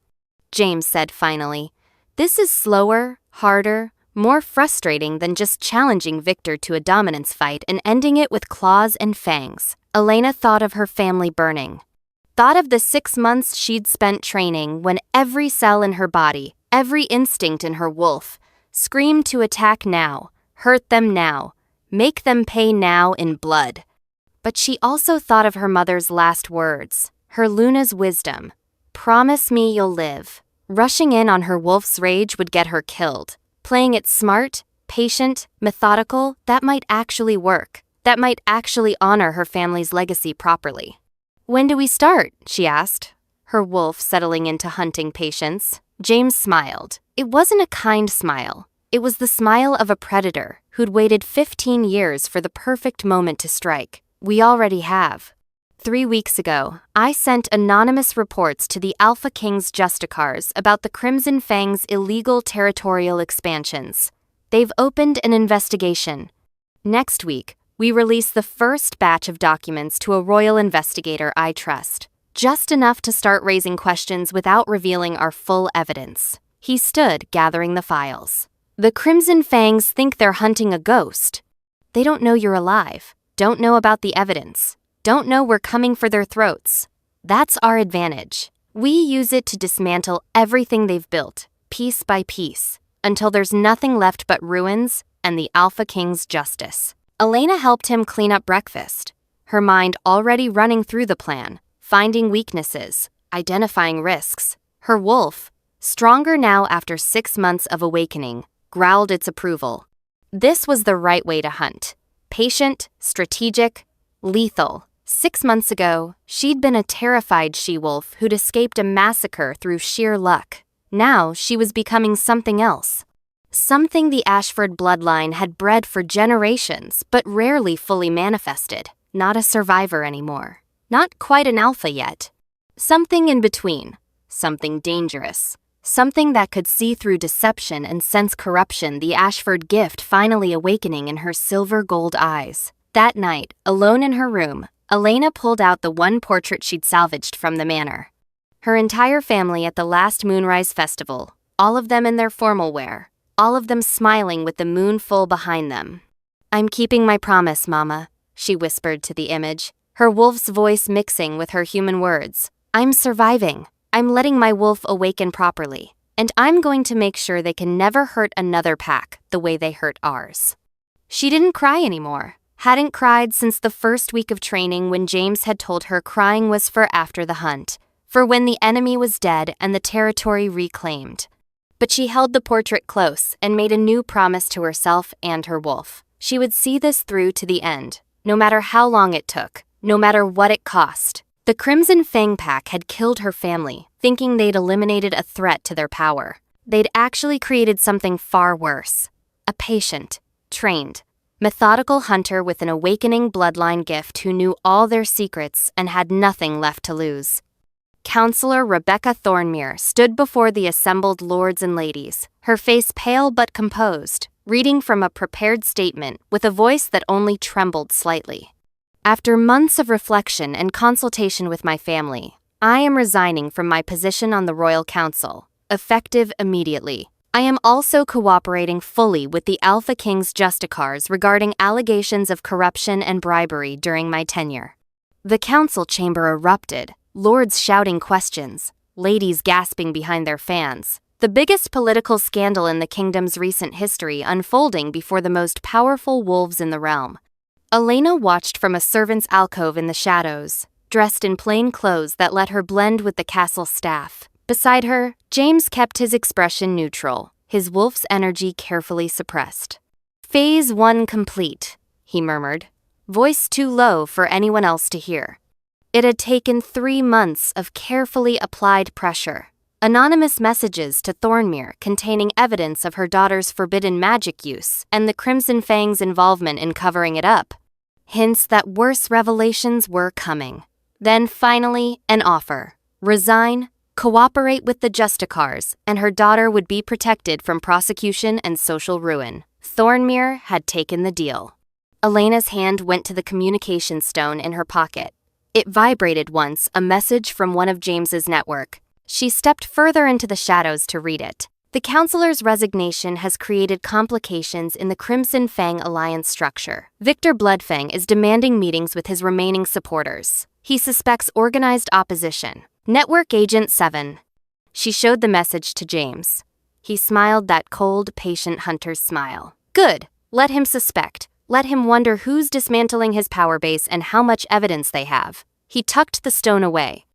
James said finally. This is slower, harder, more frustrating than just challenging Victor to a dominance fight and ending it with claws and fangs. Elena thought of her family burning. Thought of the 6 months she'd spent training when every cell in her body, every instinct in her wolf, screamed to attack now, hurt them now, make them pay now in blood. But she also thought of her mother's last words, her Luna's wisdom. Promise me you'll live. Rushing in on her wolf's rage would get her killed. Playing it smart, patient, methodical, that might actually work. That might actually honor her family's legacy properly. When do we start? She asked, her wolf settling into hunting patience. James smiled. It wasn't a kind smile. It was the smile of a predator who'd waited 15 years for the perfect moment to strike. We already have. 3 weeks ago, I sent anonymous reports to the Alpha King's Justicars about the Crimson Fang's illegal territorial expansions. They've opened an investigation. Next week, we release the first batch of documents to a royal investigator I trust. Just enough to start raising questions without revealing our full evidence. He stood, gathering the files. The Crimson Fangs think they're hunting a ghost. They don't know you're alive, don't know about the evidence, don't know we're coming for their throats. That's our advantage. We use it to dismantle everything they've built, piece by piece, until there's nothing left but ruins and the Alpha King's justice. Elena helped him clean up breakfast, her mind already running through the plan, finding weaknesses, identifying risks. Her wolf, stronger now after 6 months of awakening, growled its approval. This was the right way to hunt. Patient, strategic, lethal. 6 months ago, she'd been a terrified she-wolf who'd escaped a massacre through sheer luck. Now she was becoming something else. Something the Ashford bloodline had bred for generations, but rarely fully manifested. Not a survivor anymore. Not quite an alpha yet. Something in between. Something dangerous. Something that could see through deception and sense corruption, the Ashford gift finally awakening in her silver-gold eyes. That night, alone in her room, Elena pulled out the one portrait she'd salvaged from the manor. Her entire family at the last Moonrise Festival, all of them in their formal wear, all of them smiling with the moon full behind them. "I'm keeping my promise, Mama," she whispered to the image, her wolf's voice mixing with her human words. "I'm surviving. I'm letting my wolf awaken properly, and I'm going to make sure they can never hurt another pack the way they hurt ours." She didn't cry anymore, hadn't cried since the first week of training when James had told her crying was for after the hunt, for when the enemy was dead and the territory reclaimed. But she held the portrait close and made a new promise to herself and her wolf. She would see this through to the end, no matter how long it took, no matter what it cost. The Crimson Fang Pack had killed her family, thinking they'd eliminated a threat to their power. They'd actually created something far worse. A patient, trained, methodical hunter with an awakening bloodline gift who knew all their secrets and had nothing left to lose. Counselor Rebecca Thornmere stood before the assembled lords and ladies, her face pale but composed, reading from a prepared statement with a voice that only trembled slightly. "After months of reflection and consultation with my family, I am resigning from my position on the Royal Council, effective immediately. I am also cooperating fully with the Alpha King's Justicars regarding allegations of corruption and bribery during my tenure." The council chamber erupted, lords shouting questions, ladies gasping behind their fans. The biggest political scandal in the kingdom's recent history unfolding before the most powerful wolves in the realm. Elena watched from a servant's alcove in the shadows, dressed in plain clothes that let her blend with the castle staff. Beside her, James kept his expression neutral, his wolf's energy carefully suppressed. "Phase 1 complete," he murmured, voice too low for anyone else to hear. It had taken 3 months of carefully applied pressure. Anonymous messages to Thornmere containing evidence of her daughter's forbidden magic use and the Crimson Fang's involvement in covering it up. Hints that worse revelations were coming. Then finally, an offer. Resign, cooperate with the Justicars, and her daughter would be protected from prosecution and social ruin. Thornmere had taken the deal. Elena's hand went to the communication stone in her pocket. It vibrated once, a message from one of James's network. She stepped further into the shadows to read it. "The counselor's resignation has created complications in the Crimson Fang alliance structure. Victor Bloodfang is demanding meetings with his remaining supporters. He suspects organized opposition. Network Agent 7. She showed the message to James. He smiled that cold, patient hunter's smile. "Good. Let him suspect. Let him wonder who's dismantling his power base and how much evidence they have." He tucked the stone away.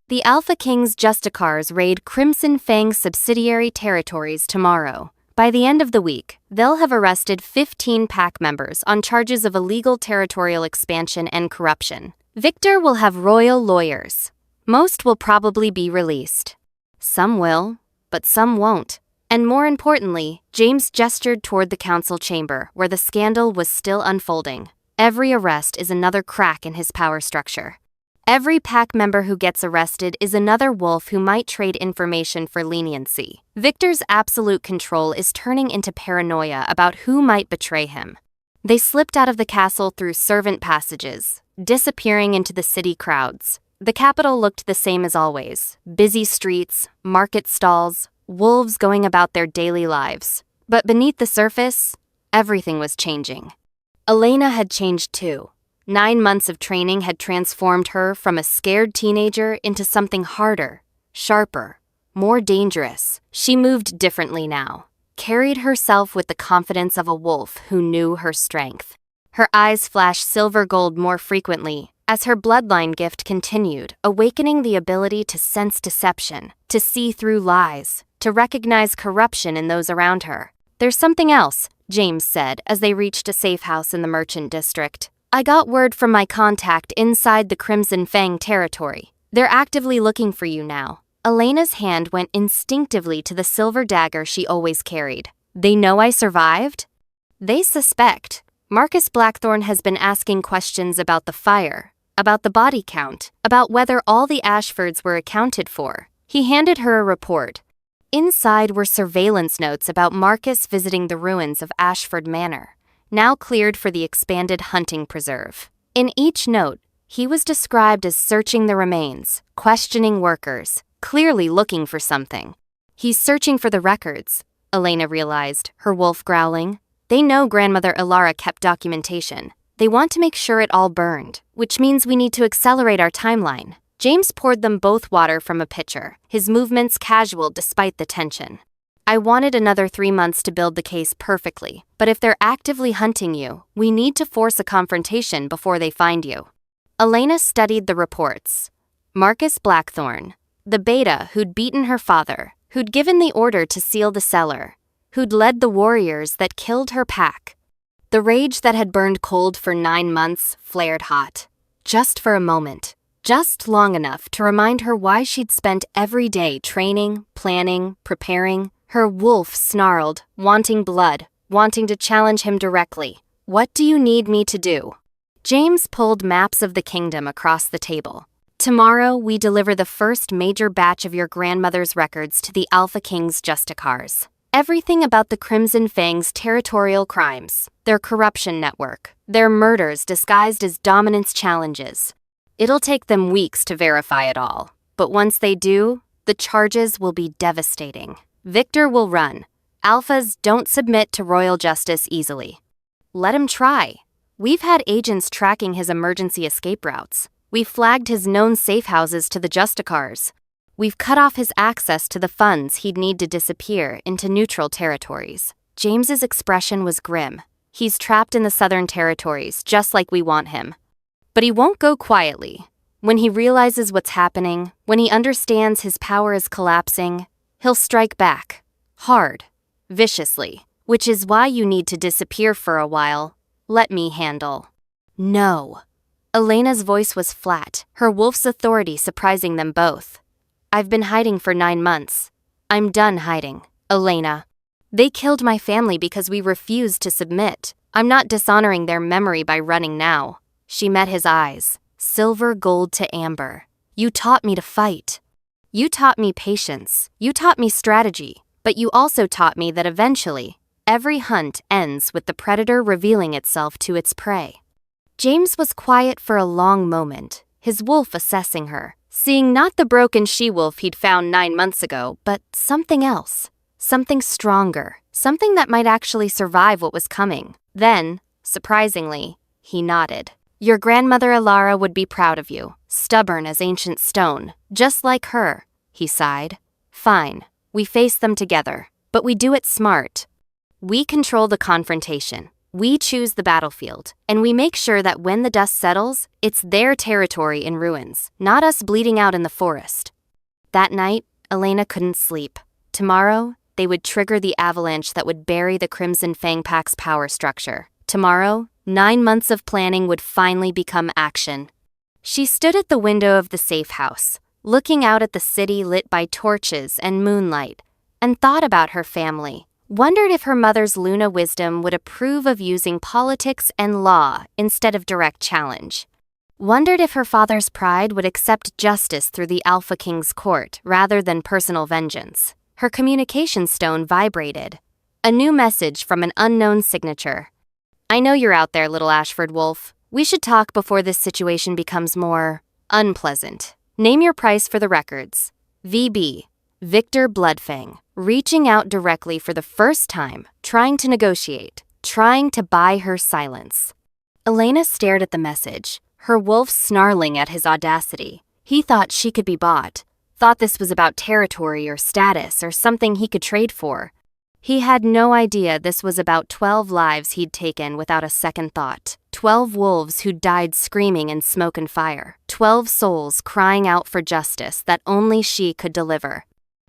"The Alpha King's Justicars raid Crimson Fang's subsidiary territories tomorrow. By the end of the week, they'll have arrested 15 pack members on charges of illegal territorial expansion and corruption. Victor will have royal lawyers. Most will probably be released. Some will, but some won't." And more importantly, James gestured toward the council chamber, where the scandal was still unfolding. "Every arrest is another crack in his power structure. Every pack member who gets arrested is another wolf who might trade information for leniency. Victor's absolute control is turning into paranoia about who might betray him." They slipped out of the castle through servant passages, disappearing into the city crowds. The capital looked the same as always. Busy streets, market stalls, wolves going about their daily lives. But beneath the surface, everything was changing. Elena had changed too. 9 months of training had transformed her from a scared teenager into something harder, sharper, more dangerous. She moved differently now, carried herself with the confidence of a wolf who knew her strength. Her eyes flashed silver gold more frequently as her bloodline gift continued, awakening the ability to sense deception, to see through lies, to recognize corruption in those around her. "There's something else," James said as they reached a safe house in the merchant district. "I got word from my contact inside the Crimson Fang territory. They're actively looking for you now." Elena's hand went instinctively to the silver dagger she always carried. "They know I survived?" "They suspect. Marcus Blackthorne has been asking questions about the fire, about the body count, about whether all the Ashfords were accounted for." He handed her a report. Inside were surveillance notes about Marcus visiting the ruins of Ashford Manor, now cleared for the expanded hunting preserve. In each note, he was described as searching the remains, questioning workers, clearly looking for something. He's searching for the records, Elena realized, her wolf growling. They know Grandmother Ilara kept documentation. They want to make sure it all burned, which means we need to accelerate our timeline. James poured them both water from a pitcher, his movements casual despite the tension. I wanted another 3 months to build the case perfectly, but if they're actively hunting you, we need to force a confrontation before they find you. Elena studied the reports. Marcus Blackthorne, the beta who'd beaten her father, who'd given the order to seal the cellar, who'd led the warriors that killed her pack. The rage that had burned cold for 9 months flared hot. Just for a moment. Just long enough to remind her why she'd spent every day training, planning, preparing. Her wolf snarled, wanting blood, wanting to challenge him directly. What do you need me to do? James pulled maps of the kingdom across the table. Tomorrow, we deliver the first major batch of your grandmother's records to the Alpha King's Justicars. Everything about the Crimson Fang's territorial crimes, their corruption network, their murders disguised as dominance challenges. It'll take them weeks to verify it all, but once they do, the charges will be devastating. Victor will run. Alphas don't submit to royal justice easily. Let him try. We've had agents tracking his emergency escape routes. We've flagged his known safe houses to the Justicars. We've cut off his access to the funds he'd need to disappear into neutral territories. James's expression was grim. He's trapped in the southern territories, just like we want him. But he won't go quietly. When he realizes what's happening, when he understands his power is collapsing, he'll strike back. Hard. Viciously. Which is why you need to disappear for a while. Let me handle. No. Elena's voice was flat, her wolf's authority surprising them both. I've been hiding for 9 months. I'm done hiding, Elena. They killed my family because we refused to submit. I'm not dishonoring their memory by running now. She met his eyes, silver gold to amber. You taught me to fight. You taught me patience. You taught me strategy. But you also taught me that eventually, every hunt ends with the predator revealing itself to its prey. James was quiet for a long moment, his wolf assessing her, seeing not the broken she-wolf he'd found 9 months ago, but something else. Something stronger, something that might actually survive what was coming. Then, surprisingly, he nodded. Your grandmother Ilara would be proud of you, stubborn as ancient stone, just like her, he sighed. Fine, we face them together, but we do it smart. We control the confrontation. We choose the battlefield, and we make sure that when the dust settles, it's their territory in ruins, not us bleeding out in the forest. That night, Elena couldn't sleep. Tomorrow, they would trigger the avalanche that would bury the Crimson Fang Pack's power structure. Tomorrow, 9 months of planning would finally become action. She stood at the window of the safe house, looking out at the city lit by torches and moonlight, and thought about her family. Wondered if her mother's Luna wisdom would approve of using politics and law instead of direct challenge. Wondered if her father's pride would accept justice through the Alpha King's court rather than personal vengeance. Her communication stone vibrated. A new message from an unknown signature. I know you're out there, little Ashford wolf. We should talk before this situation becomes more unpleasant. Name your price for the records. VB. Victor Bloodfang, reaching out directly for the first time, trying to negotiate, trying to buy her silence. Elena stared at the message, her wolf snarling at his audacity. He thought she could be bought, thought this was about territory or status or something he could trade for. He had no idea this was about 12 lives he'd taken without a second thought. 12 wolves who died screaming in smoke and fire. 12 souls crying out for justice that only she could deliver.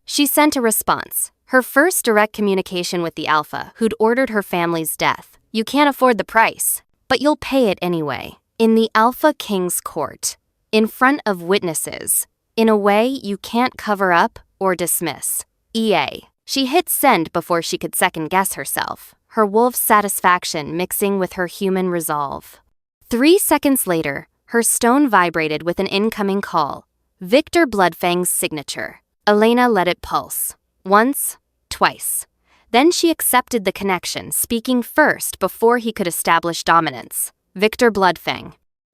She sent a response, her first direct communication with the Alpha, who'd ordered her family's death. You can't afford the price, but you'll pay it anyway. In the Alpha King's court, in front of witnesses, in a way you can't cover up or dismiss. EA. She hit send before she could second-guess herself, her wolf's satisfaction mixing with her human resolve. 3 seconds later, her stone vibrated with an incoming call. Victor Bloodfang's signature. Elena let it pulse. Once, twice. Then she accepted the connection, speaking first before he could establish dominance. Victor Bloodfang.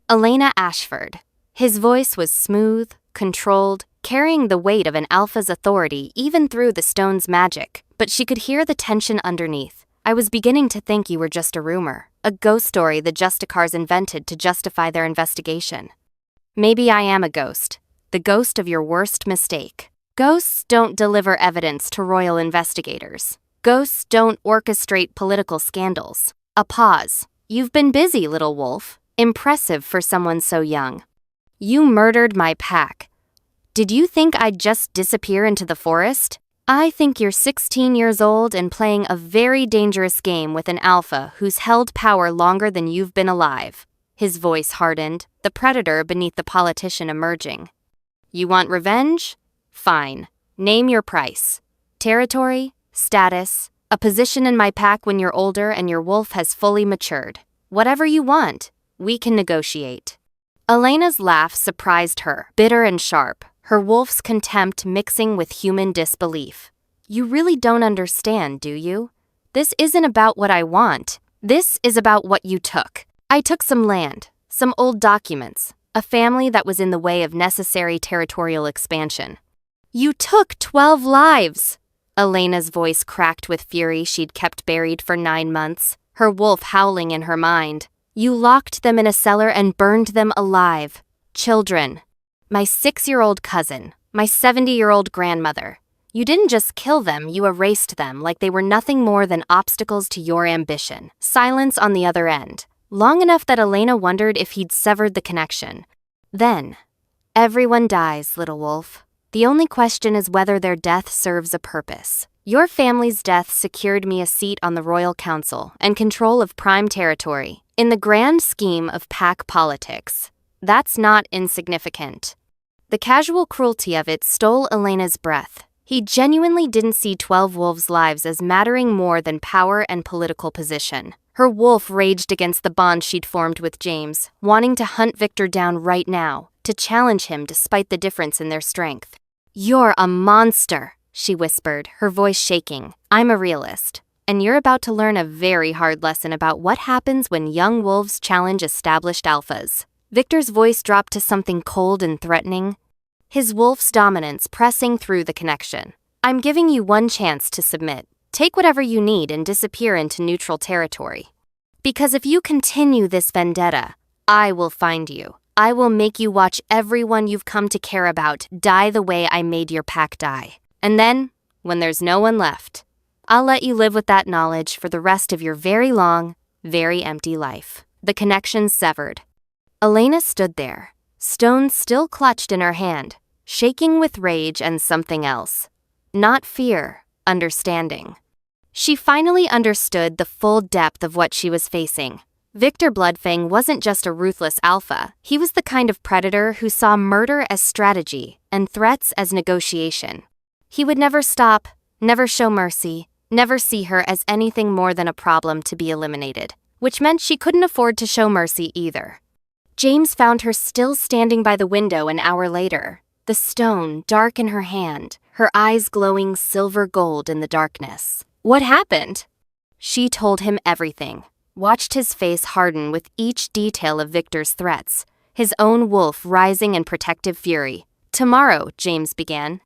Elena Ashford. His voice was smooth, controlled, carrying the weight of an alpha's authority even through the stone's magic, but she could hear the tension underneath. I was beginning to think you were just a rumor, a ghost story the Justicars invented to justify their investigation. Maybe I am a ghost, the ghost of your worst mistake. Ghosts don't deliver evidence to royal investigators. Ghosts don't orchestrate political scandals. A pause. You've been busy, little wolf. Impressive for someone so young. You murdered my pack. Did you think I'd just disappear into the forest? I think you're 16 years old and playing a very dangerous game with an alpha who's held power longer than you've been alive. His voice hardened, the predator beneath the politician emerging. You want revenge? Fine. Name your price. Territory? Status? A position in my pack when you're older and your wolf has fully matured. Whatever you want, we can negotiate. Elena's laugh surprised her, bitter and sharp, her wolf's contempt mixing with human disbelief. You really don't understand, do you? This isn't about what I want. This is about what you took. I took some land, some old documents, a family that was in the way of necessary territorial expansion. You took 12 lives! Elena's voice cracked with fury she'd kept buried for 9 months, her wolf howling in her mind. You locked them in a cellar and burned them alive. Children. My 6-year-old cousin. My 70-year-old grandmother. You didn't just kill them, you erased them like they were nothing more than obstacles to your ambition. Silence on the other end. Long enough that Elena wondered if he'd severed the connection. Then, everyone dies, little wolf. The only question is whether their death serves a purpose. Your family's death secured me a seat on the Royal Council and control of prime territory. In the grand scheme of pack politics, that's not insignificant. The casual cruelty of it stole Elena's breath. He genuinely didn't see 12 wolves' lives as mattering more than power and political position. Her wolf raged against the bond she'd formed with James, wanting to hunt Victor down right now, to challenge him despite the difference in their strength. You're a monster, she whispered, her voice shaking. I'm a realist, and you're about to learn a very hard lesson about what happens when young wolves challenge established alphas. Victor's voice dropped to something cold and threatening, his wolf's dominance pressing through the connection. I'm giving you one chance to submit. Take whatever you need and disappear into neutral territory. Because if you continue this vendetta, I will find you. I will make you watch everyone you've come to care about die the way I made your pack die. And then, when there's no one left, I'll let you live with that knowledge for the rest of your very long, very empty life. The connection severed. Elena stood there, stone still clutched in her hand, shaking with rage and something else. Not fear, understanding. She finally understood the full depth of what she was facing. Victor Bloodfang wasn't just a ruthless alpha. He was the kind of predator who saw murder as strategy and threats as negotiation. He would never stop, never show mercy, never see her as anything more than a problem to be eliminated, which meant she couldn't afford to show mercy either. James found her still standing by the window an hour later, the stone dark in her hand, her eyes glowing silver gold in the darkness. What happened? She told him everything. Watched his face harden with each detail of Victor's threats, his own wolf rising in protective fury. Tomorrow, James began.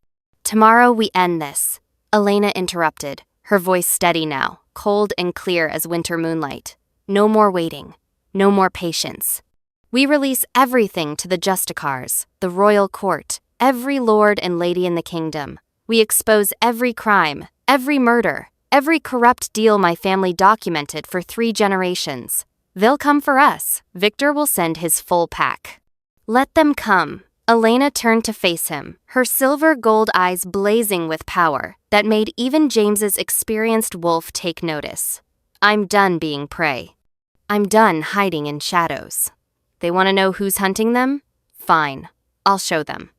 Tomorrow we end this. Elena interrupted, her voice steady now, cold and clear as winter moonlight. No more waiting. No more patience. We release everything to the Justicars, the royal court, every lord and lady in the kingdom. We expose every crime, every murder, every corrupt deal my family documented for 3 generations. They'll come for us. Victor will send his full pack. Let them come. Elena turned to face him, her silver gold eyes blazing with power that made even James's experienced wolf take notice. I'm done being prey. I'm done hiding in shadows. They want to know who's hunting them? Fine. I'll show them.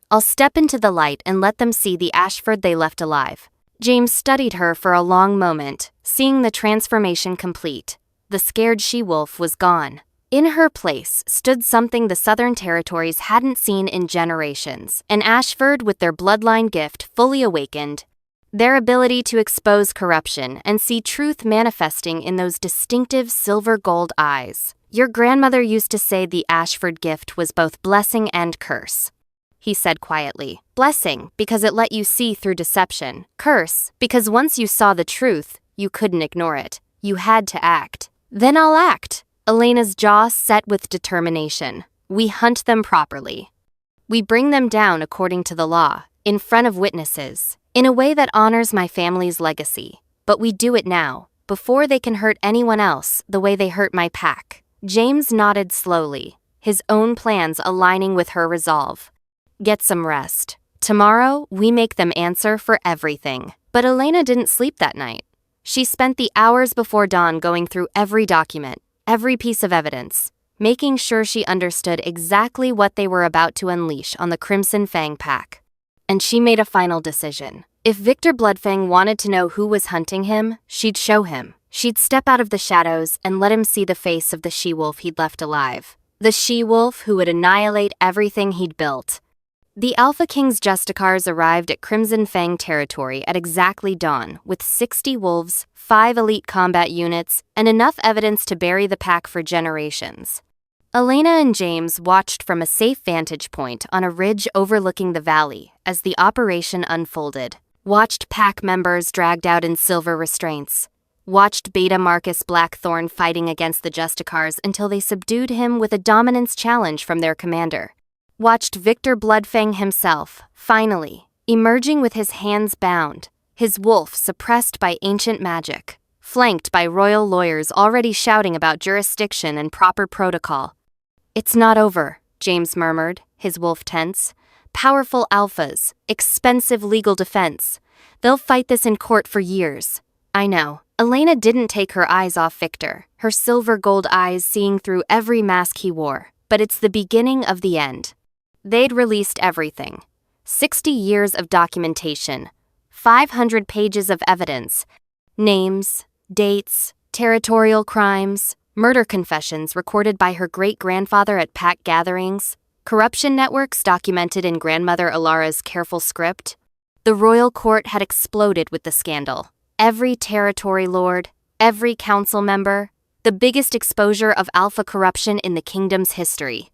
I'll step into the light and let them see the Ashford they left alive. James studied her for a long moment, seeing the transformation complete. The scared she-wolf was gone. In her place stood something the Southern Territories hadn't seen in generations, an Ashford with their bloodline gift fully awakened, their ability to expose corruption and see truth manifesting in those distinctive silver gold eyes. Your grandmother used to say the Ashford gift was both blessing and curse. he said quietly. Blessing, because it let you see through deception. Curse, because once you saw the truth, you couldn't ignore it. You had to act. Then I'll act. Elena's jaw set with determination. We hunt them properly. We bring them down according to the law, in front of witnesses, in a way that honors my family's legacy. But we do it now, before they can hurt anyone else the way they hurt my pack. James nodded slowly, his own plans aligning with her resolve. Get some rest. Tomorrow, we make them answer for everything. But Elena didn't sleep that night. She spent the hours before dawn going through every document, every piece of evidence, making sure she understood exactly what they were about to unleash on the Crimson Fang Pack. And she made a final decision. If Victor Bloodfang wanted to know who was hunting him, she'd show him. She'd step out of the shadows and let him see the face of the she-wolf he'd left alive. The she-wolf who would annihilate everything he'd built. The Alpha King's Justicars arrived at Crimson Fang territory at exactly dawn, with 60 wolves, 5 elite combat units, and enough evidence to bury the pack for generations. Elena and James watched from a safe vantage point on a ridge overlooking the valley as the operation unfolded. Watched pack members dragged out in silver restraints. Watched Beta Marcus Blackthorn fighting against the Justicars until they subdued him with a dominance challenge from their commander. Watched Victor Bloodfang himself, finally, emerging with his hands bound, his wolf suppressed by ancient magic, flanked by royal lawyers already shouting about jurisdiction and proper protocol. It's not over, James murmured, his wolf tense. Powerful alphas, expensive legal defense. They'll fight this in court for years. I know. Elena didn't take her eyes off Victor, her silver gold eyes seeing through every mask he wore. But it's the beginning of the end. They'd released everything. 60 years of documentation, 500 pages of evidence, names, dates, territorial crimes, murder confessions recorded by her great-grandfather at pack gatherings, corruption networks documented in grandmother Alara's careful script. The royal court had exploded with the scandal. Every territory lord, every council member, the biggest exposure of alpha corruption in the kingdom's history.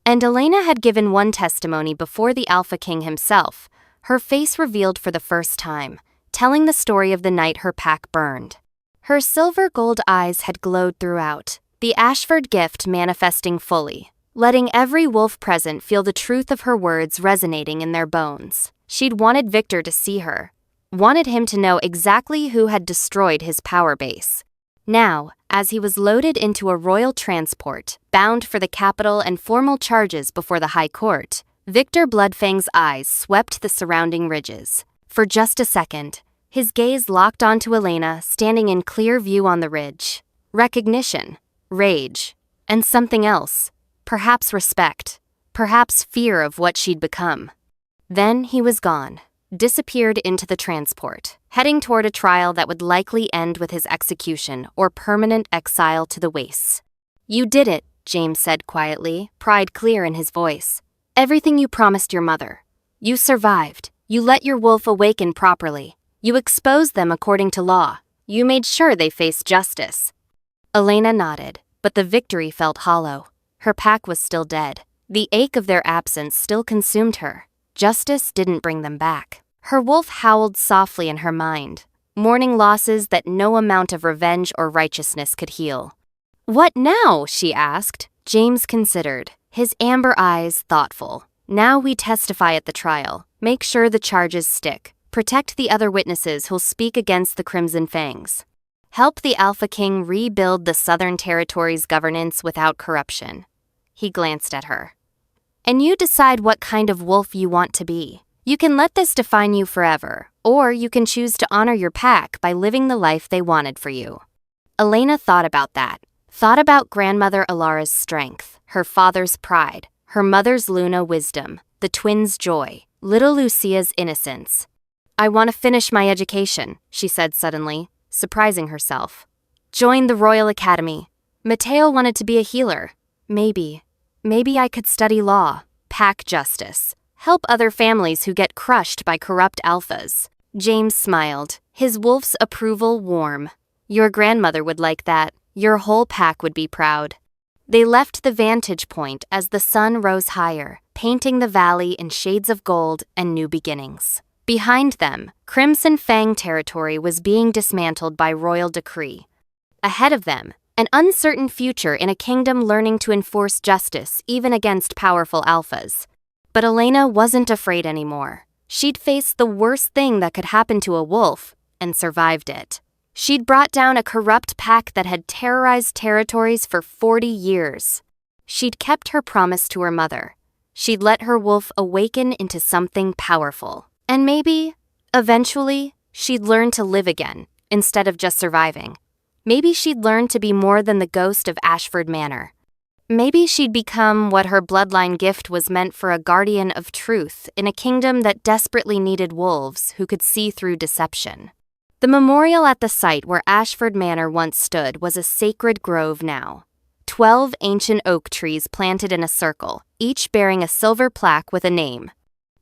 And Elena had given one testimony before the Alpha King himself, her face revealed for the first time, telling the story of the night her pack burned. Her silver gold eyes had glowed throughout, the Ashford gift manifesting fully, letting every wolf present feel the truth of her words resonating in their bones. She'd wanted Victor to see her, wanted him to know exactly who had destroyed his power base. Now, as he was loaded into a royal transport, bound for the capital and formal charges before the High Court, Victor Bloodfang's eyes swept the surrounding ridges. For just a second, his gaze locked onto Elena standing in clear view on the ridge. Recognition, rage, and something else. Perhaps respect, perhaps fear of what she'd become. Then he was gone, disappeared into the transport, heading toward a trial that would likely end with his execution or permanent exile to the wastes. You did it, James said quietly, pride clear in his voice. Everything you promised your mother. You survived. You let your wolf awaken properly. You exposed them according to law. You made sure they faced justice. Elena nodded, but the victory felt hollow. Her pack was still dead. The ache of their absence still consumed her. Justice didn't bring them back. Her wolf howled softly in her mind, mourning losses that no amount of revenge or righteousness could heal. What now? She asked. James considered, his amber eyes thoughtful. Now we testify at the trial. Make sure the charges stick. Protect the other witnesses who'll speak against the Crimson Fangs. Help the Alpha King rebuild the Southern Territory's governance without corruption. He glanced at her. And you decide what kind of wolf you want to be. You can let this define you forever, or you can choose to honor your pack by living the life they wanted for you. Elena thought about that. Thought about grandmother Alara's strength, her father's pride, her mother's Luna wisdom, the twins' joy, little Lucia's innocence. I want to finish my education, she said suddenly, surprising herself. Join the Royal Academy. Mateo wanted to be a healer. Maybe I could study law, pack justice, help other families who get crushed by corrupt alphas. James smiled, his wolf's approval warm. Your grandmother would like that. Your whole pack would be proud. They left the vantage point as the sun rose higher, painting the valley in shades of gold and new beginnings. Behind them, Crimson Fang territory was being dismantled by royal decree. Ahead of them, an uncertain future in a kingdom learning to enforce justice even against powerful alphas. But Elena wasn't afraid anymore. She'd faced the worst thing that could happen to a wolf, and survived it. She'd brought down a corrupt pack that had terrorized territories for 40 years. She'd kept her promise to her mother. She'd let her wolf awaken into something powerful. And maybe, eventually, she'd learn to live again, instead of just surviving. Maybe she'd learn to be more than the ghost of Ashford Manor. Maybe she'd become what her bloodline gift was meant for, a guardian of truth in a kingdom that desperately needed wolves who could see through deception. The memorial at the site where Ashford Manor once stood was a sacred grove now. 12 ancient oak trees planted in a circle, each bearing a silver plaque with a name.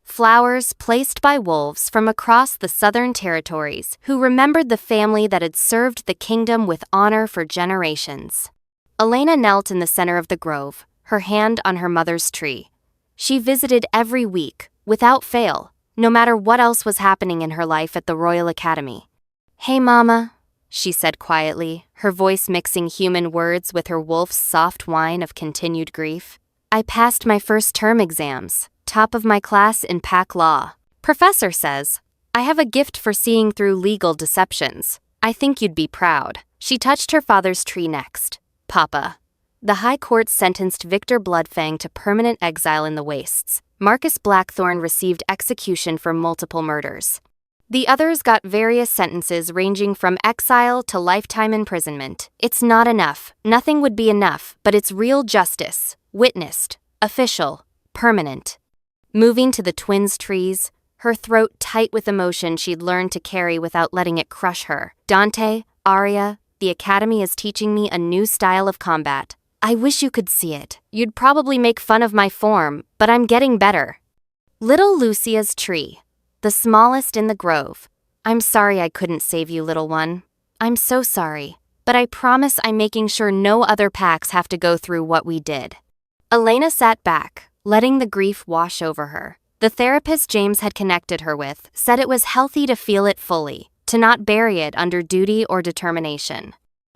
Flowers placed by wolves from across the southern territories who remembered the family that had served the kingdom with honor for generations. Elena knelt in the center of the grove, her hand on her mother's tree. She visited every week, without fail, no matter what else was happening in her life at the Royal Academy. "Hey, Mama," she said quietly, her voice mixing human words with her wolf's soft whine of continued grief. "I passed my first term exams, top of my class in pack law. Professor says, I have a gift for seeing through legal deceptions. I think you'd be proud." She touched her father's tree next. "Papa." The High Court sentenced Victor Bloodfang to permanent exile in the Wastes. Marcus Blackthorn received execution for multiple murders. The others got various sentences ranging from exile to lifetime imprisonment. It's not enough. Nothing would be enough, but it's real justice. Witnessed. Official. Permanent. Moving to the twins' trees, her throat tight with emotion she'd learned to carry without letting it crush her. "Dante, Arya, the Academy is teaching me a new style of combat. I wish you could see it. You'd probably make fun of my form, but I'm getting better." Little Lucia's tree, the smallest in the grove. "I'm sorry I couldn't save you, little one. I'm so sorry, but I promise I'm making sure no other packs have to go through what we did." Elena sat back, letting the grief wash over her. The therapist James had connected her with said it was healthy to feel it fully, to not bury it under duty or determination.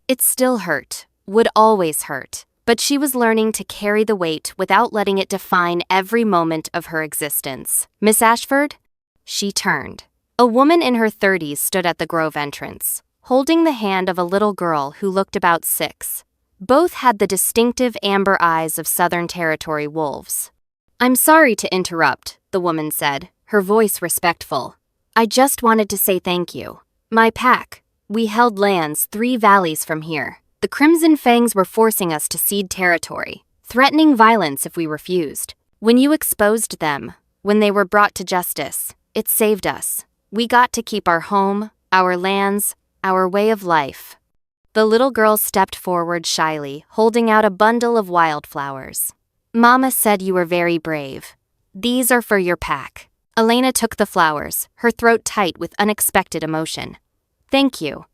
It still hurt, would always hurt, but she was learning to carry the weight without letting it define every moment of her existence. "Miss Ashford?" She turned. A woman in her 30s stood at the grove entrance, holding the hand of a little girl who looked about 6. Both had the distinctive amber eyes of Southern Territory wolves. "I'm sorry to interrupt," the woman said, her voice respectful. "I just wanted to say thank you. My pack, we held lands 3 valleys from here. The Crimson Fangs were forcing us to cede territory, threatening violence if we refused. When you exposed them, when they were brought to justice, it saved us. We got to keep our home, our lands, our way of life." The little girl stepped forward shyly, holding out a bundle of wildflowers. "Mama said you were very brave. These are for your pack." Elena took the flowers, her throat tight with unexpected emotion. "Thank you."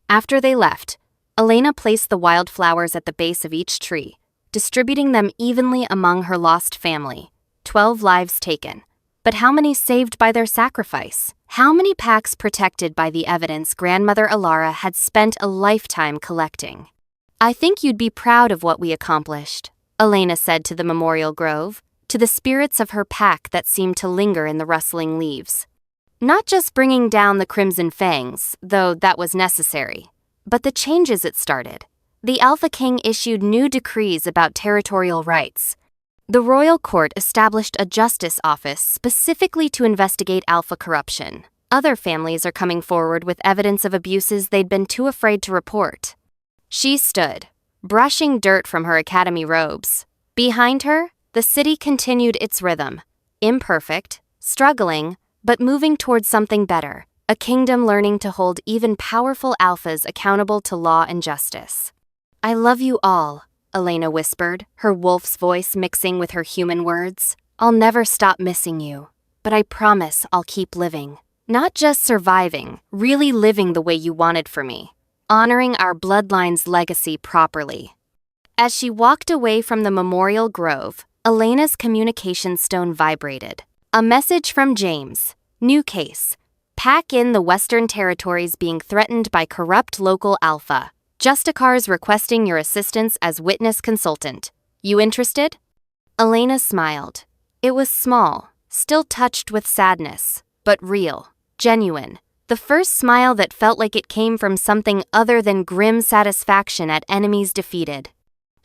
After they left, Elena placed the wildflowers at the base of each tree, distributing them evenly among her lost family. 12 lives taken. But how many saved by their sacrifice? How many packs protected by the evidence grandmother Alara had spent a lifetime collecting? "I think you'd be proud of what we accomplished," Elena said to the memorial grove, to the spirits of her pack that seemed to linger in the rustling leaves. Not just bringing down the Crimson Fangs, though that was necessary, but the changes it started. The Alpha King issued new decrees about territorial rights. The royal court established a justice office specifically to investigate alpha corruption. Other families are coming forward with evidence of abuses they'd been too afraid to report. She stood, brushing dirt from her academy robes. Behind her, the city continued its rhythm, imperfect, struggling, but moving towards something better, a kingdom learning to hold even powerful alphas accountable to law and justice. "I love you all," Elena whispered, her wolf's voice mixing with her human words. "I'll never stop missing you, but I promise I'll keep living. Not just surviving, really living the way you wanted for me, honoring our bloodline's legacy properly." As she walked away from the memorial grove, Elena's communication stone vibrated. A message from James. New case. Pack in the Western Territories being threatened by corrupt local alpha. Justicars requesting your assistance as witness consultant. You interested? Elena smiled. It was small, still touched with sadness, but real, genuine. The first smile that felt like it came from something other than grim satisfaction at enemies defeated.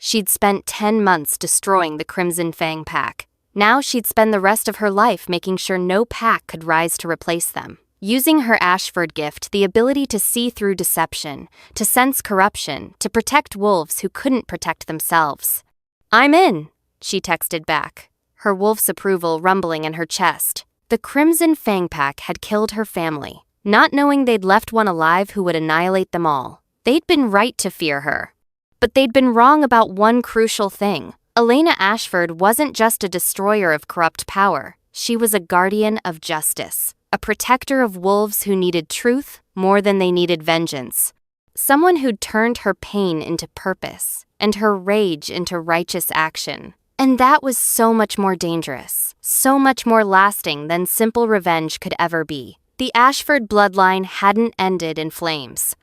She'd spent 10 months destroying the Crimson Fang Pack. Now she'd spend the rest of her life making sure no pack could rise to replace them. Using her Ashford gift, the ability to see through deception, to sense corruption, to protect wolves who couldn't protect themselves. I'm in, she texted back, her wolf's approval rumbling in her chest. The Crimson Fang Pack had killed her family, not knowing they'd left one alive who would annihilate them all. They'd been right to fear her. But they'd been wrong about one crucial thing. Elena Ashford wasn't just a destroyer of corrupt power. She was a guardian of justice. A protector of wolves who needed truth more than they needed vengeance. Someone who'd turned her pain into purpose and her rage into righteous action. And that was so much more dangerous, so much more lasting than simple revenge could ever be. The Ashford bloodline hadn't ended in flames.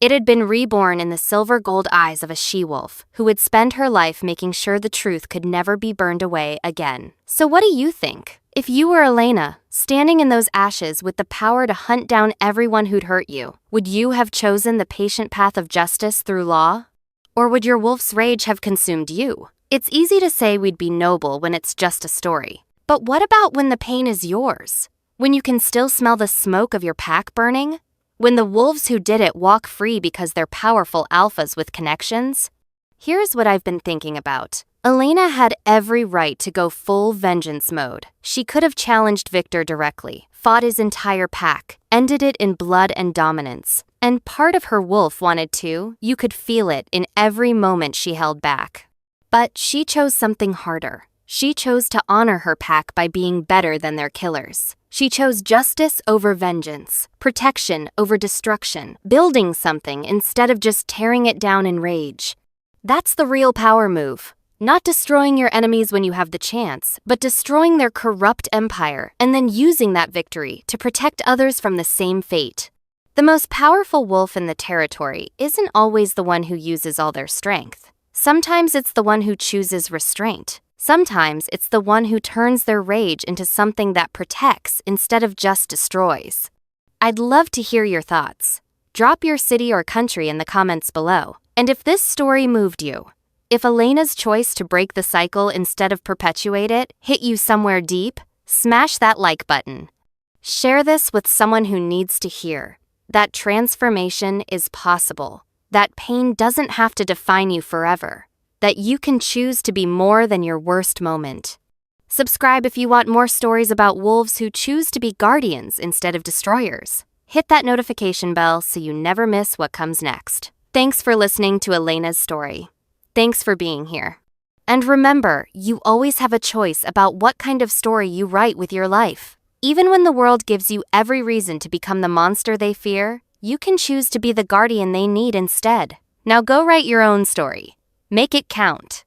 It had been reborn in the silver-gold eyes of a she-wolf who would spend her life making sure the truth could never be burned away again. So what do you think? If you were Elena, standing in those ashes with the power to hunt down everyone who'd hurt you, would you have chosen the patient path of justice through law? Or would your wolf's rage have consumed you? It's easy to say we'd be noble when it's just a story. But what about when the pain is yours? When you can still smell the smoke of your pack burning? When the wolves who did it walk free because they're powerful alphas with connections? Here's what I've been thinking about. Elena had every right to go full vengeance mode. She could have challenged Victor directly, fought his entire pack, ended it in blood and dominance. And part of her wolf wanted to. You could feel it in every moment she held back. But she chose something harder. She chose to honor her pack by being better than their killers. She chose justice over vengeance, protection over destruction, building something instead of just tearing it down in rage. That's the real power move. Not destroying your enemies when you have the chance, but destroying their corrupt empire and then using that victory to protect others from the same fate. The most powerful wolf in the territory isn't always the one who uses all their strength. Sometimes it's the one who chooses restraint. Sometimes it's the one who turns their rage into something that protects instead of just destroys. I'd love to hear your thoughts. Drop your city or country in the comments below. And if this story moved you, if Elena's choice to break the cycle instead of perpetuate it hit you somewhere deep, smash that like button. Share this with someone who needs to hear that transformation is possible, that pain doesn't have to define you forever, that you can choose to be more than your worst moment. Subscribe if you want more stories about wolves who choose to be guardians instead of destroyers. Hit that notification bell so you never miss what comes next. Thanks for listening to Elena's story. Thanks for being here. And remember, you always have a choice about what kind of story you write with your life. Even when the world gives you every reason to become the monster they fear, you can choose to be the guardian they need instead. Now go write your own story. Make it count.